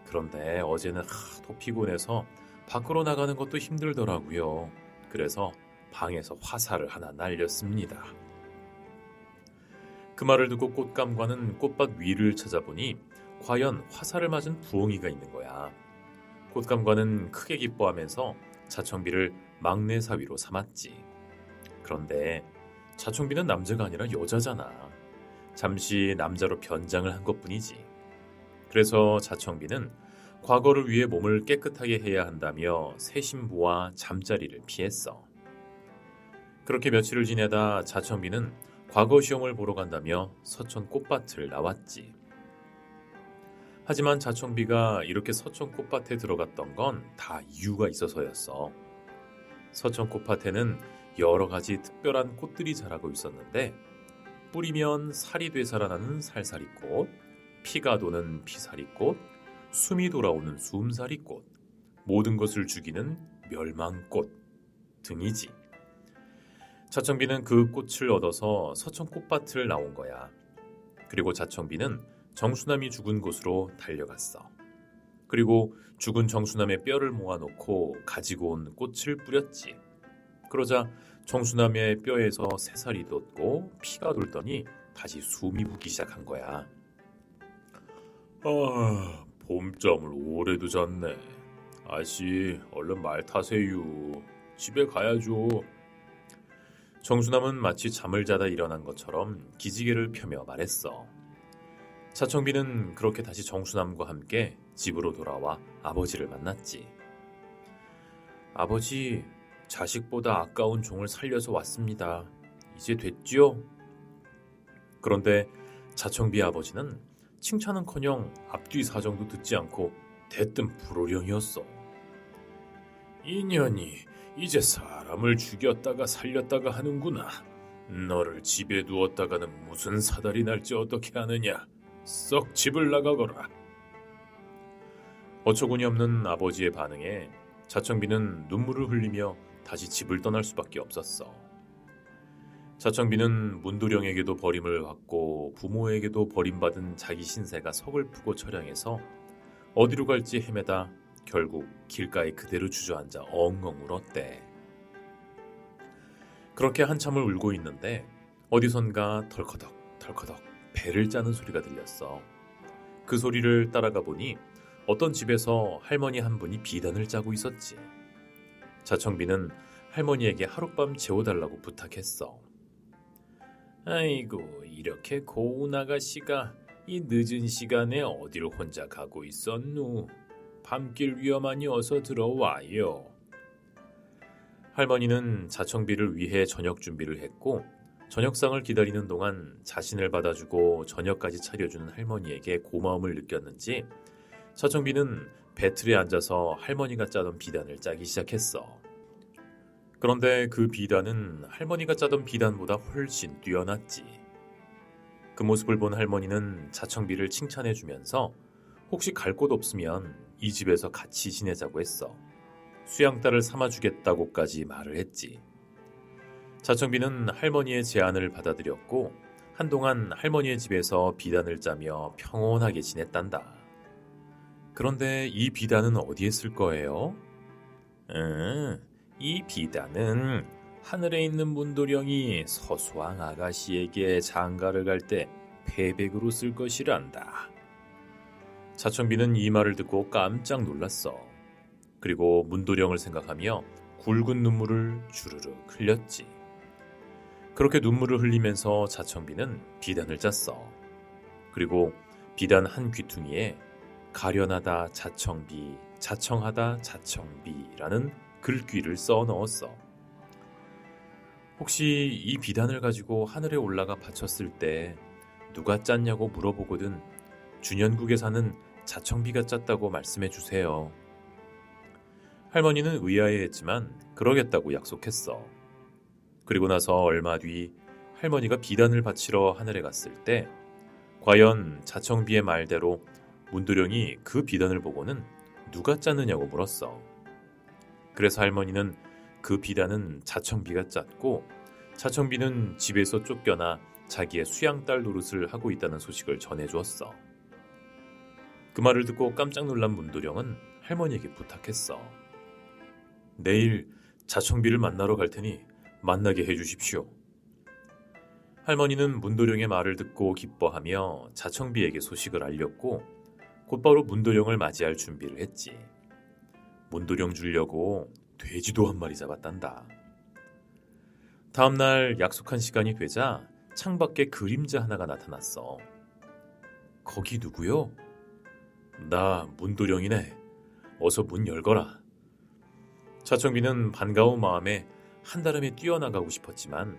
그런데 어제는 하도 피곤해서 밖으로 나가는 것도 힘들더라고요. 그래서 방에서 화살을 하나 날렸습니다. 그 말을 듣고 꽃감과는 꽃밭 위를 찾아보니 과연 화살을 맞은 부엉이가 있는 거야. 꽃감과는 크게 기뻐하면서 자청비를 막내 사위로 삼았지. 그런데 자청비는 남자가 아니라 여자잖아. 잠시 남자로 변장을 한 것뿐이지. 그래서 자청비는 과거를 위해 몸을 깨끗하게 해야 한다며 새 신부와 잠자리를 피했어. 그렇게 며칠을 지내다 자청비는 과거 시험을 보러 간다며 서천 꽃밭을 나왔지. 하지만 자청비가 이렇게 서천 꽃밭에 들어갔던 건 다 이유가 있어서였어. 서천 꽃밭에는 여러 가지 특별한 꽃들이 자라고 있었는데 뿌리면 살이 되살아나는 살살이꽃, 피가 도는 피살이꽃, 숨이 돌아오는 숨살이꽃, 모든 것을 죽이는 멸망꽃 등이지. 자청비는 그 꽃을 얻어서 서천 꽃밭을 나온 거야. 그리고 자청비는 정수남이 죽은 곳으로 달려갔어. 그리고 죽은 정수남의 뼈를 모아놓고 가지고 온 꽃을 뿌렸지. 그러자 정수남의 뼈에서 새살이 돋고 피가 돌더니 다시 숨이 붙기 시작한 거야. 아, 봄잠을 오래도 잤네. 아씨, 얼른 말 타세요. 집에 가야죠. 정수남은 마치 잠을 자다 일어난 것처럼 기지개를 펴며 말했어. 자청비는 그렇게 다시 정수남과 함께 집으로 돌아와 아버지를 만났지. 아버지, 자식보다 아까운 종을 살려서 왔습니다. 이제 됐지요? 그런데 자청비 아버지는 칭찬은커녕 앞뒤 사정도 듣지 않고 대뜸 불호령이었어. 이년이 이제 사람을 죽였다가 살렸다가 하는구나. 너를 집에 두었다가는 무슨 사달이 날지 어떻게 아느냐. 썩 집을 나가거라. 어처구니 없는 아버지의 반응에 자청비는 눈물을 흘리며 다시 집을 떠날 수밖에 없었어. 자청비는 문도령에게도 버림을 받고 부모에게도 버림받은 자기 신세가 서글프고 처량해서 어디로 갈지 헤매다 결국 길가에 그대로 주저앉아 엉엉 울었대. 그렇게 한참을 울고 있는데 어디선가 덜커덕 덜커덕 배를 짜는 소리가 들렸어. 그 소리를 따라가 보니 어떤 집에서 할머니 한 분이 비단을 짜고 있었지. 자청비는 할머니에게 하룻밤 재워달라고 부탁했어. 아이고, 이렇게 고운 아가씨가 이 늦은 시간에 어디를 혼자 가고 있었누? 밤길 위험하니 어서 들어와요. 할머니는 자청비를 위해 저녁 준비를 했고 저녁상을 기다리는 동안 자신을 받아주고 저녁까지 차려주는 할머니에게 고마움을 느꼈는지 자청비는 배틀에 앉아서 할머니가 짜던 비단을 짜기 시작했어. 그런데 그 비단은 할머니가 짜던 비단보다 훨씬 뛰어났지. 그 모습을 본 할머니는 자청비를 칭찬해주면서 혹시 갈 곳 없으면 이 집에서 같이 지내자고 했어. 수양딸을 삼아주겠다고까지 말을 했지. 자청비는 할머니의 제안을 받아들였고 한동안 할머니의 집에서 비단을 짜며 평온하게 지냈단다. 그런데 이 비단은 어디에 쓸 거예요? 이 비단은 하늘에 있는 문도령이 서수왕 아가씨에게 장가를 갈 때 패백으로 쓸 것이란다. 자청비는 이 말을 듣고 깜짝 놀랐어. 그리고 문도령을 생각하며 굵은 눈물을 주르륵 흘렸지. 그렇게 눈물을 흘리면서 자청비는 비단을 짰어. 그리고 비단 한 귀퉁이에 가련하다 자청비, 자청하다 자청비라는 글귀를 써 넣었어. 혹시 이 비단을 가지고 하늘에 올라가 바쳤을 때 누가 짰냐고 물어보거든 준현국에 사는 자청비가 짰다고 말씀해 주세요. 할머니는 의아해했지만 그러겠다고 약속했어. 그리고 나서 얼마 뒤 할머니가 비단을 바치러 하늘에 갔을 때 과연 자청비의 말대로 문도령이 그 비단을 보고는 누가 짰느냐고 물었어. 그래서 할머니는 그 비단은 자청비가 짰고 자청비는 집에서 쫓겨나 자기의 수양딸 노릇을 하고 있다는 소식을 전해주었어. 그 말을 듣고 깜짝 놀란 문도령은 할머니에게 부탁했어. 내일 자청비를 만나러 갈 테니 만나게 해주십시오. 할머니는 문도령의 말을 듣고 기뻐하며 자청비에게 소식을 알렸고 곧바로 문도령을 맞이할 준비를 했지. 문도령 주려고 돼지도 한 마리 잡았단다. 다음날 약속한 시간이 되자 창밖에 그림자 하나가 나타났어. 거기 누구요? 나 문도령이네. 어서 문 열거라. 자청비는 반가운 마음에 한달음에 뛰어나가고 싶었지만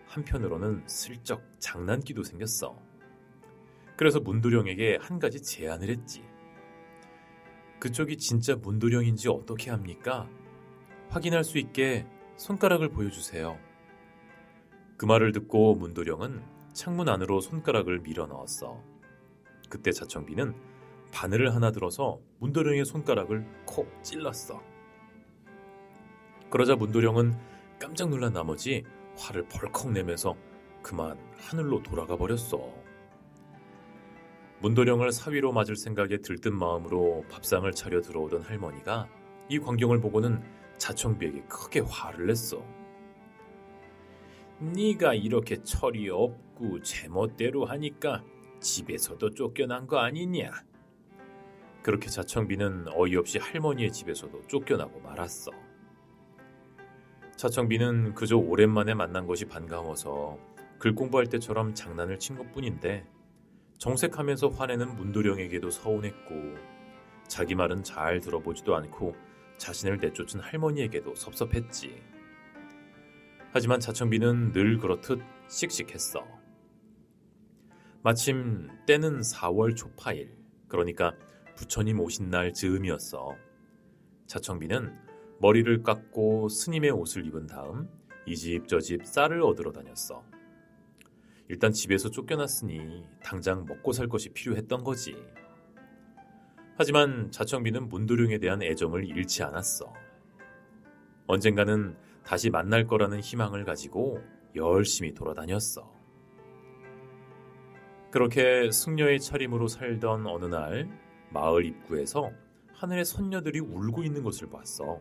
한편으로는 슬쩍 장난기도 생겼어. 그래서 문도령에게 한 가지 제안을 했지. 그쪽이 진짜 문도령인지 어떻게 합니까? 확인할 수 있게 손가락을 보여주세요. 그 말을 듣고 문도령은 창문 안으로 손가락을 밀어 넣었어. 그때 자청비는 바늘을 하나 들어서 문도령의 손가락을 콕 찔렀어. 그러자 문도령은 깜짝 놀란 나머지 화를 벌컥 내면서 그만 하늘로 돌아가 버렸어. 문도령을 사위로 맞을 생각에 들뜬 마음으로 밥상을 차려 들어오던 할머니가 이 광경을 보고는 자청비에게 크게 화를 냈어. 네가 이렇게 철이 없고 제멋대로 하니까 집에서도 쫓겨난 거 아니냐? 그렇게 자청비는 어이없이 할머니의 집에서도 쫓겨나고 말았어. 자청비는 그저 오랜만에 만난 것이 반가워서 글 공부할 때처럼 장난을 친 것뿐인데 정색하면서 화내는 문도령에게도 서운했고 자기 말은 잘 들어보지도 않고 자신을 내쫓은 할머니에게도 섭섭했지. 하지만 자청비는 늘 그렇듯 씩씩했어. 마침 때는 4월 초파일, 그러니까 부처님 오신 날 즈음이었어. 자청비는 머리를 깎고 스님의 옷을 입은 다음 이 집 저 집 쌀을 얻으러 다녔어. 일단 집에서 쫓겨났으니 당장 먹고 살 것이 필요했던 거지. 하지만 자청비는 문도령에 대한 애정을 잃지 않았어. 언젠가는 다시 만날 거라는 희망을 가지고 열심히 돌아다녔어. 그렇게 승려의 차림으로 살던 어느 날 마을 입구에서 하늘에 선녀들이 울고 있는 것을 봤어.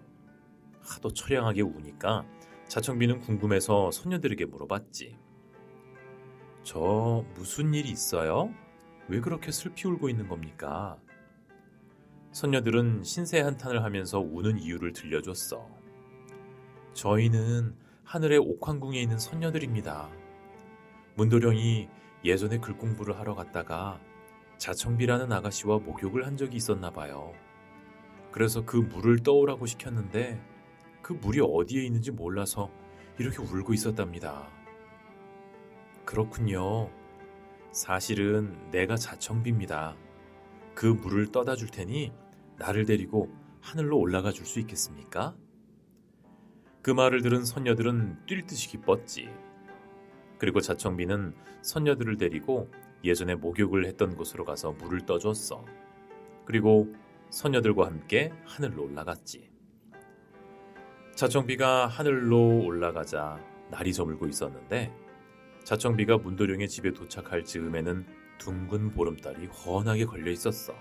하도 처량하게 우니까 자청비는 궁금해서 선녀들에게 물어봤지. 저 무슨 일이 있어요? 왜 그렇게 슬피 울고 있는 겁니까? 선녀들은 신세 한탄을 하면서 우는 이유를 들려줬어. 저희는 하늘의 옥황궁에 있는 선녀들입니다. 문도령이 예전에 글 공부를 하러 갔다가 자청비라는 아가씨와 목욕을 한 적이 있었나 봐요. 그래서 그 물을 떠오라고 시켰는데 그 물이 어디에 있는지 몰라서 이렇게 울고 있었답니다. 그렇군요. 사실은 내가 자청비입니다. 그 물을 떠다 줄 테니 나를 데리고 하늘로 올라가 줄 수 있겠습니까? 그 말을 들은 선녀들은 뛸 듯이 기뻤지. 그리고 자청비는 선녀들을 데리고 예전에 목욕을 했던 곳으로 가서 물을 떠줬어. 그리고 선녀들과 함께 하늘로 올라갔지. 자청비가 하늘로 올라가자 날이 저물고 있었는데 자청비가 문도령의 집에 도착할 즈음에는 둥근 보름달이 훤하게 걸려 있었어.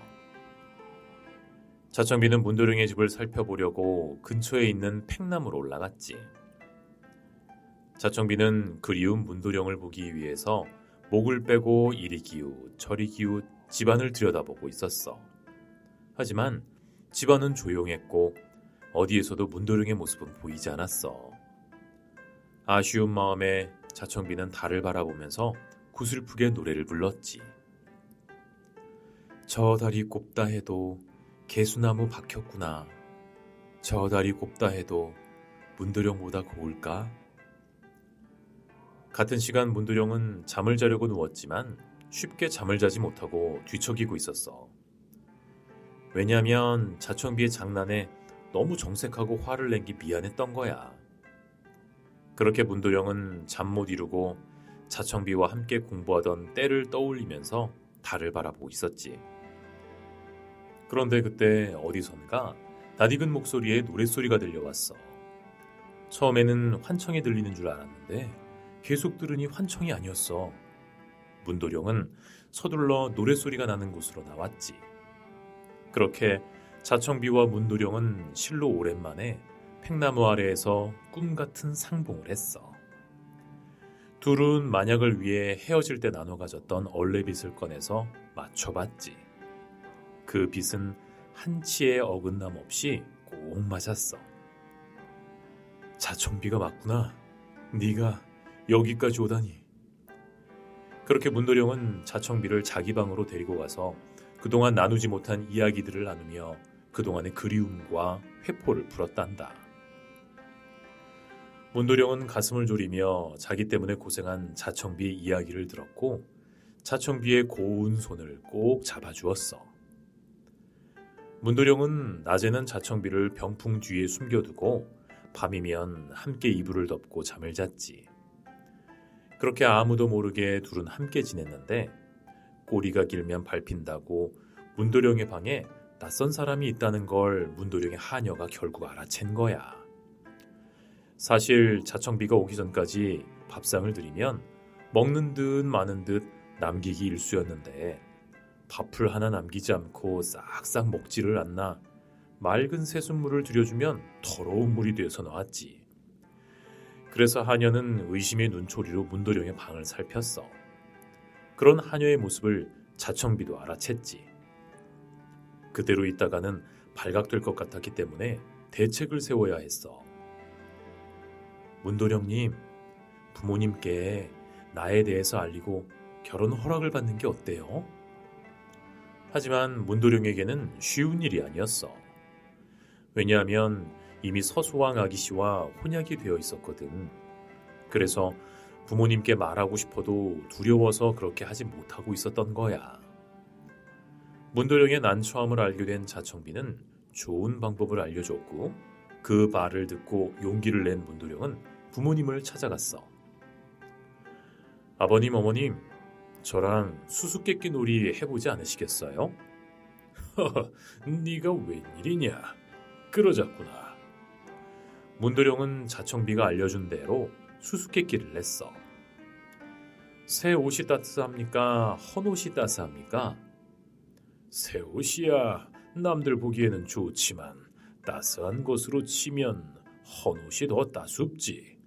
자청비는 문도령의 집을 살펴보려고 근처에 있는 팽나무로 올라갔지. 자청비는 그리운 문도령을 보기 위해서 목을 빼고 이리 기웃 저리 기웃 집안을 들여다보고 있었어. 하지만 집안은 조용했고 어디에서도 문도령의 모습은 보이지 않았어. 아쉬운 마음에 자청비는 달을 바라보면서 구슬프게 노래를 불렀지. 저 달이 곱다 해도 개수나무 박혔구나. 저 달이 곱다 해도 문도령보다 고울까? 같은 시간 문도령은 잠을 자려고 누웠지만 쉽게 잠을 자지 못하고 뒤척이고 있었어. 왜냐하면 자청비의 장난에 너무 정색하고 화를 낸 게 미안했던 거야. 그렇게 문도령은 잠 못 이루고 자청비와 함께 공부하던 때를 떠올리면서 달을 바라보고 있었지. 그런데 그때 어디선가 낯익은 목소리에 노랫소리가 들려왔어. 처음에는 환청이 들리는 줄 알았는데 계속 들으니 환청이 아니었어. 문도령은 서둘러 노랫소리가 나는 곳으로 나왔지. 그렇게 자청비와 문도령은 실로 오랜만에 팽나무 아래에서 꿈같은 상봉을 했어. 둘은 만약을 위해 헤어질 때 나눠 가졌던 얼레빗을 꺼내서 맞춰봤지. 그 빛은 한치의 어긋남 없이 꼭 맞았어. 자청비가 맞구나. 네가 여기까지 오다니. 그렇게 문도령은 자청비를 자기 방으로 데리고 가서 그동안 나누지 못한 이야기들을 나누며 그동안의 그리움과 회포를 풀었단다. 문도령은 가슴을 졸이며 자기 때문에 고생한 자청비의 이야기를 들었고 자청비의 고운 손을 꼭 잡아주었어. 문도령은 낮에는 자청비를 병풍 뒤에 숨겨두고 밤이면 함께 이불을 덮고 잠을 잤지. 그렇게 아무도 모르게 둘은 함께 지냈는데 꼬리가 길면 밟힌다고 문도령의 방에 낯선 사람이 있다는 걸 문도령의 하녀가 결국 알아챈 거야. 사실 자청비가 오기 전까지 밥상을 들이면 먹는 듯 마는 듯 남기기 일쑤였는데 밥을 하나 남기지 않고 싹싹 먹지를 않나 맑은 새순물을 들여주면 더러운 물이 되어서 나왔지. 그래서 하녀는 의심의 눈초리로 문도령의 방을 살폈어. 그런 하녀의 모습을 자청비도 알아챘지. 그대로 있다가는 발각될 것 같았기 때문에 대책을 세워야 했어. 문도령님, 부모님께 나에 대해서 알리고 결혼 허락을 받는 게 어때요? 하지만 문도령에게는 쉬운 일이 아니었어. 왜냐하면 이미 서수왕 아기씨와 혼약이 되어 있었거든. 그래서 부모님께 말하고 싶어도 두려워서 그렇게 하지 못하고 있었던 거야. 문도령의 난처함을 알게 된 자청비는 좋은 방법을 알려줬고 그 말을 듣고 용기를 낸 문도령은 부모님을 찾아갔어. 아버님, 어머님, 저랑 수수께끼 놀이 해보지 않으시겠어요? 허허, 네가 웬일이냐? 그러자꾸나. 문도령은 자청비가 알려준 대로 수수께끼를 냈어. 새 옷이 따뜻합니까? 헌 옷이 따스합니까? 새 옷이야 남들 보기에는 좋지만 따스한 것으로 치면 헌 옷이 더 따숩지.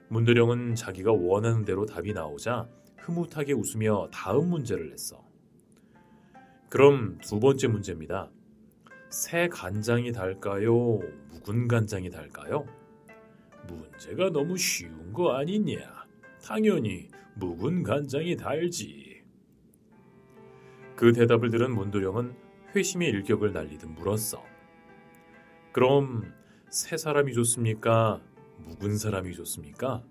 문도령은 자기가 원하는 대로 답이 나오자 흐뭇하게 웃으며 다음 문제를 냈어. 그럼 두 번째 문제입니다. 새 간장이 달까요? 묵은 간장이 달까요? 문제가 너무 쉬운 거 아니냐? 당연히 묵은 간장이 달지. 그 대답을 들은 문도령은 회심의 일격을 날리듯 물었어. 그럼 새 사람이 좋습니까? 묵은 사람이 좋습니까?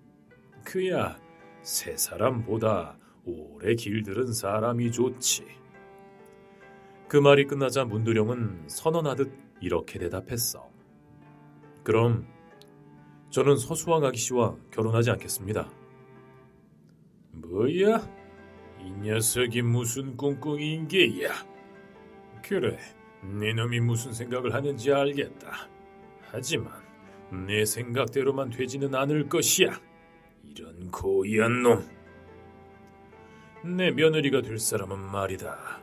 그야 새 사람보다 오래 길들은 사람이 좋지. 그 말이 끝나자 문도령은 선언하듯 이렇게 대답했어. 그럼 저는 서수왕 아기씨와 결혼하지 않겠습니다. 뭐야? 이 녀석이 무슨 꿍꿍이인 게야? 그래, 네 놈이 무슨 생각을 하는지 알겠다. 하지만 내 생각대로만 되지는 않을 것이야. 이런 고의한 놈. 내 며느리가 될 사람은 말이다.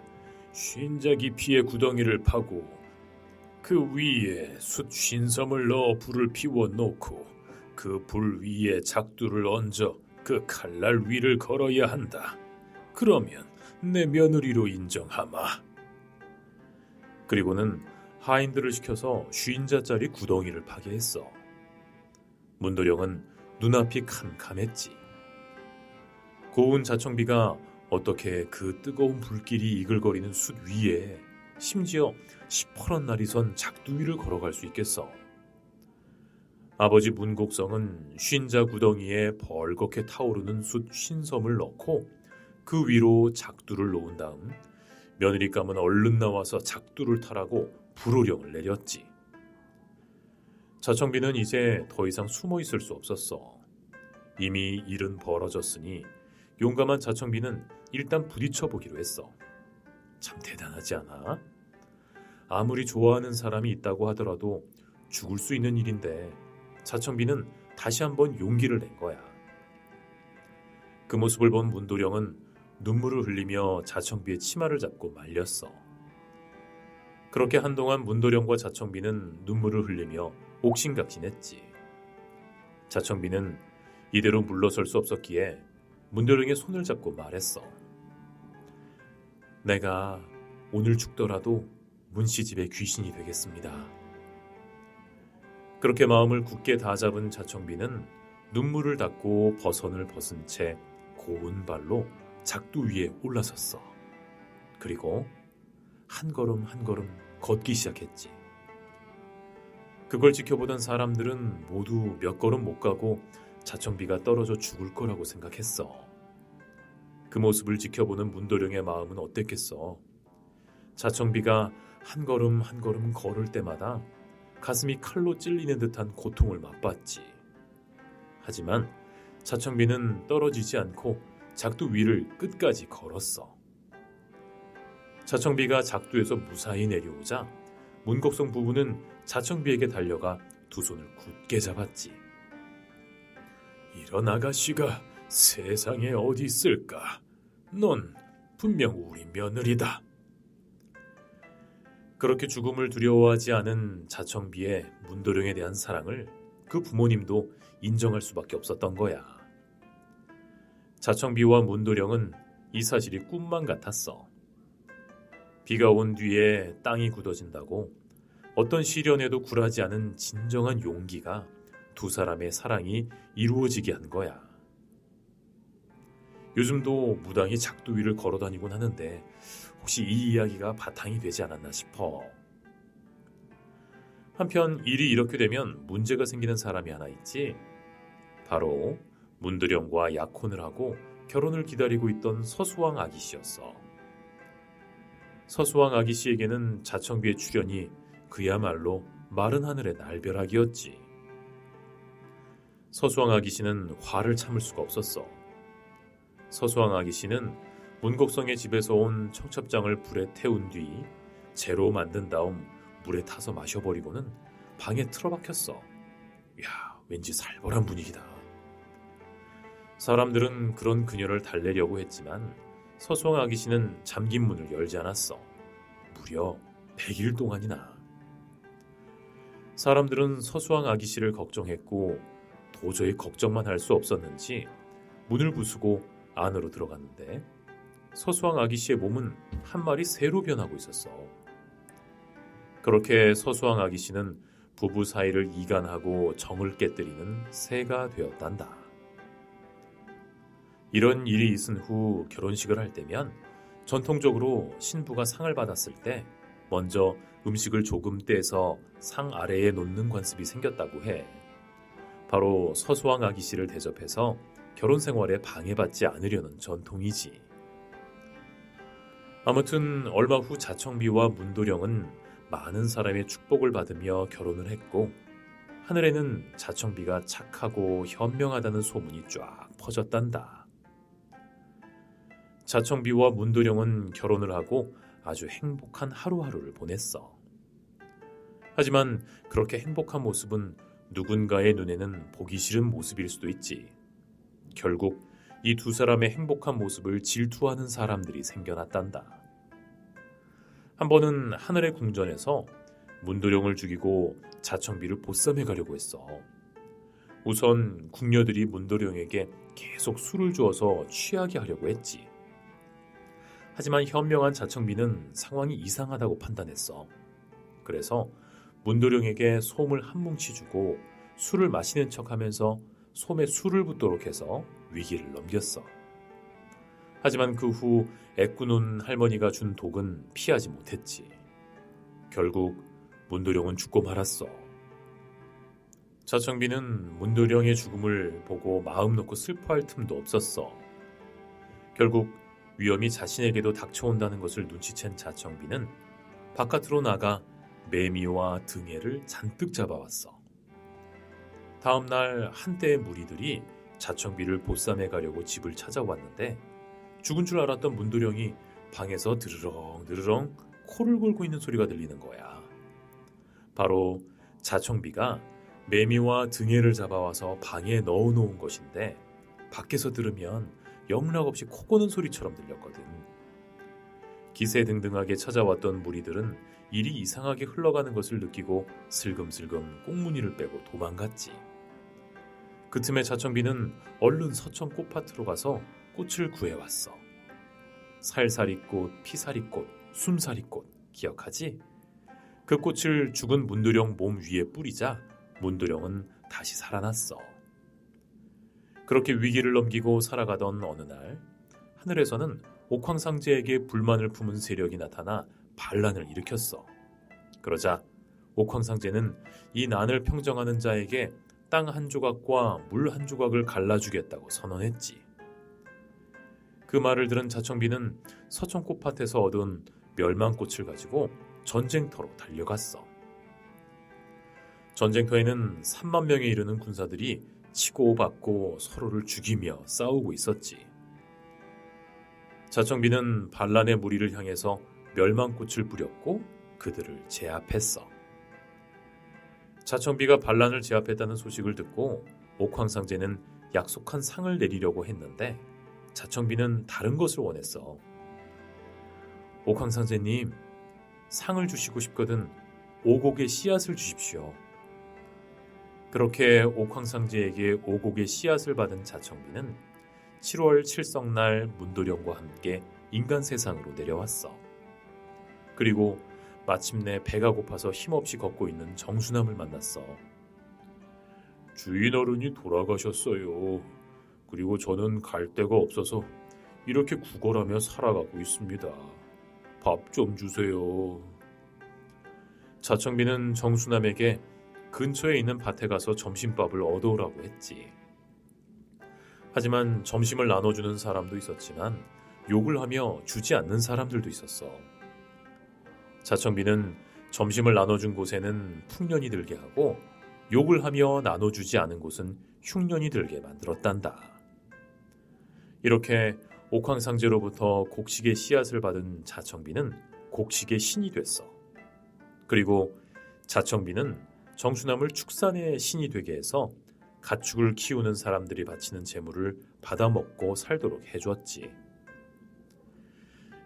쉰자기 피의 구덩이를 파고 그 위에 숫 쉰섬을 넣어 불을 피워놓고 그 불 위에 작두를 얹어 그 칼날 위를 걸어야 한다. 그러면 내 며느리로 인정하마. 그리고는 하인들을 시켜서 50자짜리 구덩이를 파게 했어. 문도령은 눈앞이 캄캄했지. 고운 자청비가 어떻게 그 뜨거운 불길이 이글거리는 숯 위에 심지어 시퍼런 날이 선 작두 위를 걸어갈 수 있겠어. 아버지 문곡성은 쉰자 구덩이에 벌겋게 타오르는 숯 50섬을 넣고 그 위로 작두를 놓은 다음 며느리감은 얼른 나와서 작두를 타라고 불호령을 내렸지. 자청비는 이제 더 이상 숨어 있을 수 없었어. 이미 일은 벌어졌으니 용감한 자청비는 일단 부딪혀 보기로 했어. 참 대단하지 않아? 아무리 좋아하는 사람이 있다고 하더라도 죽을 수 있는 일인데 자청비는 다시 한번 용기를 낸 거야. 그 모습을 본 문도령은 눈물을 흘리며 자청비의 치마를 잡고 말렸어. 그렇게 한동안 문도령과 자청비는 눈물을 흘리며 옥신각신했지. 자청비는 이대로 물러설 수 없었기에 문도령의 손을 잡고 말했어. 내가 오늘 죽더라도 문씨 집의 귀신이 되겠습니다. 그렇게 마음을 굳게 다잡은 자청비는 눈물을 닦고 버선을 벗은 채 고운 발로 작두 위에 올라섰어. 그리고 한 걸음 한 걸음 걷기 시작했지. 그걸 지켜보던 사람들은 모두 몇 걸음 못 가고 자청비가 떨어져 죽을 거라고 생각했어. 그 모습을 지켜보는 문도령의 마음은 어땠겠어. 자청비가 한 걸음 한 걸음 걸을 때마다 가슴이 칼로 찔리는 듯한 고통을 맛봤지. 하지만 자청비는 떨어지지 않고 작두 위를 끝까지 걸었어. 자청비가 작두에서 무사히 내려오자 문곡성 부부는 자청비에게 달려가 두 손을 굳게 잡았지. 이런 아가씨가 세상에 어디 있을까? 넌 분명 우리 며느리다. 그렇게 죽음을 두려워하지 않은 자청비의 문도령에 대한 사랑을 그 부모님도 인정할 수밖에 없었던 거야. 자청비와 문도령은 이 사실이 꿈만 같았어. 비가 온 뒤에 땅이 굳어진다고 어떤 시련에도 굴하지 않은 진정한 용기가 두 사람의 사랑이 이루어지게 한 거야. 요즘도 무당이 작두 위를 걸어다니곤 하는데 혹시 이 이야기가 바탕이 되지 않았나 싶어. 한편 일이 이렇게 되면 문제가 생기는 사람이 하나 있지. 바로 문도령과 약혼을 하고 결혼을 기다리고 있던 서수왕 아기씨였어. 서수왕 아기씨에게는 자청비의 출연이 그야말로 마른 하늘의 날벼락이었지. 서수왕 아기씨는 화를 참을 수가 없었어. 서수왕 아기씨는 문곡성의 집에서 온 청첩장을 불에 태운 뒤 재로 만든 다음 물에 타서 마셔버리고는 방에 틀어박혔어. 야, 왠지 살벌한 분위기다. 사람들은 그런 그녀를 달래려고 했지만 서수왕 아기씨는 잠긴 문을 열지 않았어. 무려 100일 동안이나. 사람들은 서수왕 아기씨를 걱정했고 도저히 걱정만 할 수 없었는지 문을 부수고 안으로 들어갔는데 서수왕 아기씨의 몸은 한 마리 새로 변하고 있었어. 그렇게 서수왕 아기씨는 부부 사이를 이간하고 정을 깨뜨리는 새가 되었단다. 이런 일이 있은 후 결혼식을 할 때면 전통적으로 신부가 상을 받았을 때 먼저 음식을 조금 떼서 상 아래에 놓는 관습이 생겼다고 해. 바로 서수왕 아기씨를 대접해서 결혼 생활에 방해받지 않으려는 전통이지. 아무튼 얼마 후 자청비와 문도령은 많은 사람의 축복을 받으며 결혼을 했고 하늘에는 자청비가 착하고 현명하다는 소문이 쫙 퍼졌단다. 자청비와 문도령은 결혼을 하고 아주 행복한 하루하루를 보냈어. 하지만 그렇게 행복한 모습은 누군가의 눈에는 보기 싫은 모습일 수도 있지. 결국 이 두 사람의 행복한 모습을 질투하는 사람들이 생겨났단다. 한 번은 하늘의 궁전에서 문도령을 죽이고 자청비를 보쌈해 가려고 했어. 우선 궁녀들이 문도령에게 계속 술을 주어서 취하게 하려고 했지. 하지만 현명한 자청비는 상황이 이상하다고 판단했어. 그래서 문도령에게 솜을 한 뭉치 주고 술을 마시는 척하면서 솜에 술을 붓도록 해서 위기를 넘겼어. 하지만 그 후 애꾸눈 할머니가 준 독은 피하지 못했지. 결국 문도령은 죽고 말았어. 자청비는 문도령의 죽음을 보고 마음 놓고 슬퍼할 틈도 없었어. 결국 위험이 자신에게도 닥쳐온다는 것을 눈치챈 자청비는 바깥으로 나가 매미와 등해를 잔뜩 잡아왔어. 다음 날 한때의 무리들이 자청비를 보쌈해 가려고 집을 찾아왔는데 죽은 줄 알았던 문도령이 방에서 드르렁 드르렁 코를 골고 있는 소리가 들리는 거야. 바로 자청비가 매미와 등해를 잡아와서 방에 넣어놓은 것인데 밖에서 들으면 영락없이 코 고는 소리처럼 들렸거든. 기세등등하게 찾아왔던 무리들은 일이 이상하게 흘러가는 것을 느끼고 슬금슬금 꽁무니를 빼고 도망갔지. 그 틈에 자청비는 얼른 서천 꽃밭으로 가서 꽃을 구해왔어. 살사리꽃, 피사리꽃, 숨사리꽃 기억하지? 그 꽃을 죽은 문두령 몸 위에 뿌리자 문두령은 다시 살아났어. 그렇게 위기를 넘기고 살아가던 어느 날 하늘에서는 옥황상제에게 불만을 품은 세력이 나타나 반란을 일으켰어. 그러자 옥황상제는 이 난을 평정하는 자에게 땅 한 조각과 물 한 조각을 갈라주겠다고 선언했지. 그 말을 들은 자청비는 서천꽃밭에서 얻은 멸망꽃을 가지고 전쟁터로 달려갔어. 전쟁터에는 3만 명에 이르는 군사들이 치고받고 서로를 죽이며 싸우고 있었지. 자청비는 반란의 무리를 향해서 멸망꽃을 뿌렸고 그들을 제압했어. 자청비가 반란을 제압했다는 소식을 듣고 옥황상제는 약속한 상을 내리려고 했는데 자청비는 다른 것을 원했어. 옥황상제님, 상을 주시고 싶거든 오곡의 씨앗을 주십시오. 그렇게 옥황상제에게 오곡의 씨앗을 받은 자청비는 7월 칠성날 문도령과 함께 인간 세상으로 내려왔어. 그리고 마침내 배가 고파서 힘없이 걷고 있는 정수남을 만났어. 주인 어른이 돌아가셨어요. 그리고 저는 갈 데가 없어서 이렇게 구걸하며 살아가고 있습니다. 밥 좀 주세요. 자청비는 정수남에게 근처에 있는 밭에 가서 점심밥을 얻어오라고 했지. 하지만 점심을 나눠주는 사람도 있었지만 욕을 하며 주지 않는 사람들도 있었어. 자청비는 점심을 나눠준 곳에는 풍년이 들게 하고 욕을 하며 나눠주지 않은 곳은 흉년이 들게 만들었단다. 이렇게 옥황상제로부터 곡식의 씨앗을 받은 자청비는 곡식의 신이 됐어. 그리고 자청비는 정수남을 축산의 신이 되게 해서 가축을 키우는 사람들이 바치는 재물을 받아먹고 살도록 해주었지.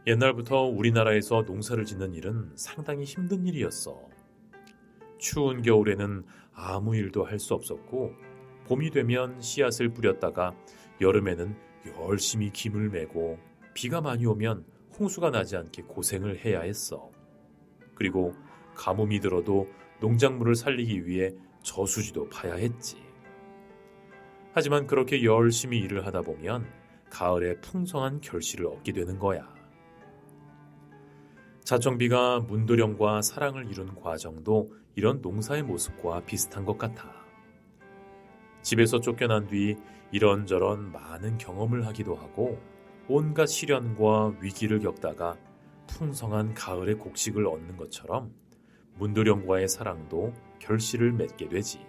옛날부터 우리나라에서 농사를 짓는 일은 상당히 힘든 일이었어. 추운 겨울에는 아무 일도 할 수 없었고 봄이 되면 씨앗을 뿌렸다가 여름에는 열심히 김을 메고 비가 많이 오면 홍수가 나지 않게 고생을 해야 했어. 그리고 가뭄이 들어도 농작물을 살리기 위해 저수지도 파야 했지. 하지만 그렇게 열심히 일을 하다 보면 가을에 풍성한 결실을 얻게 되는 거야. 자청비가 문도령과 사랑을 이룬 과정도 이런 농사의 모습과 비슷한 것 같아. 집에서 쫓겨난 뒤 이런저런 많은 경험을 하기도 하고 온갖 시련과 위기를 겪다가 풍성한 가을의 곡식을 얻는 것처럼 문도령과의 사랑도 결실을 맺게 되지.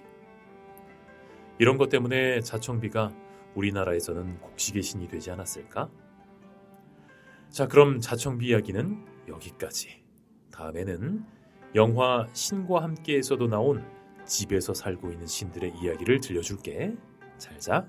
이런 것 때문에 자청비가 우리나라에서는 곡식의 신이 되지 않았을까? 자, 그럼 자청비 이야기는 여기까지. 다음에는 영화 신과 함께에서도 나온 집에서 살고 있는 신들의 이야기를 들려줄게. 잘 자.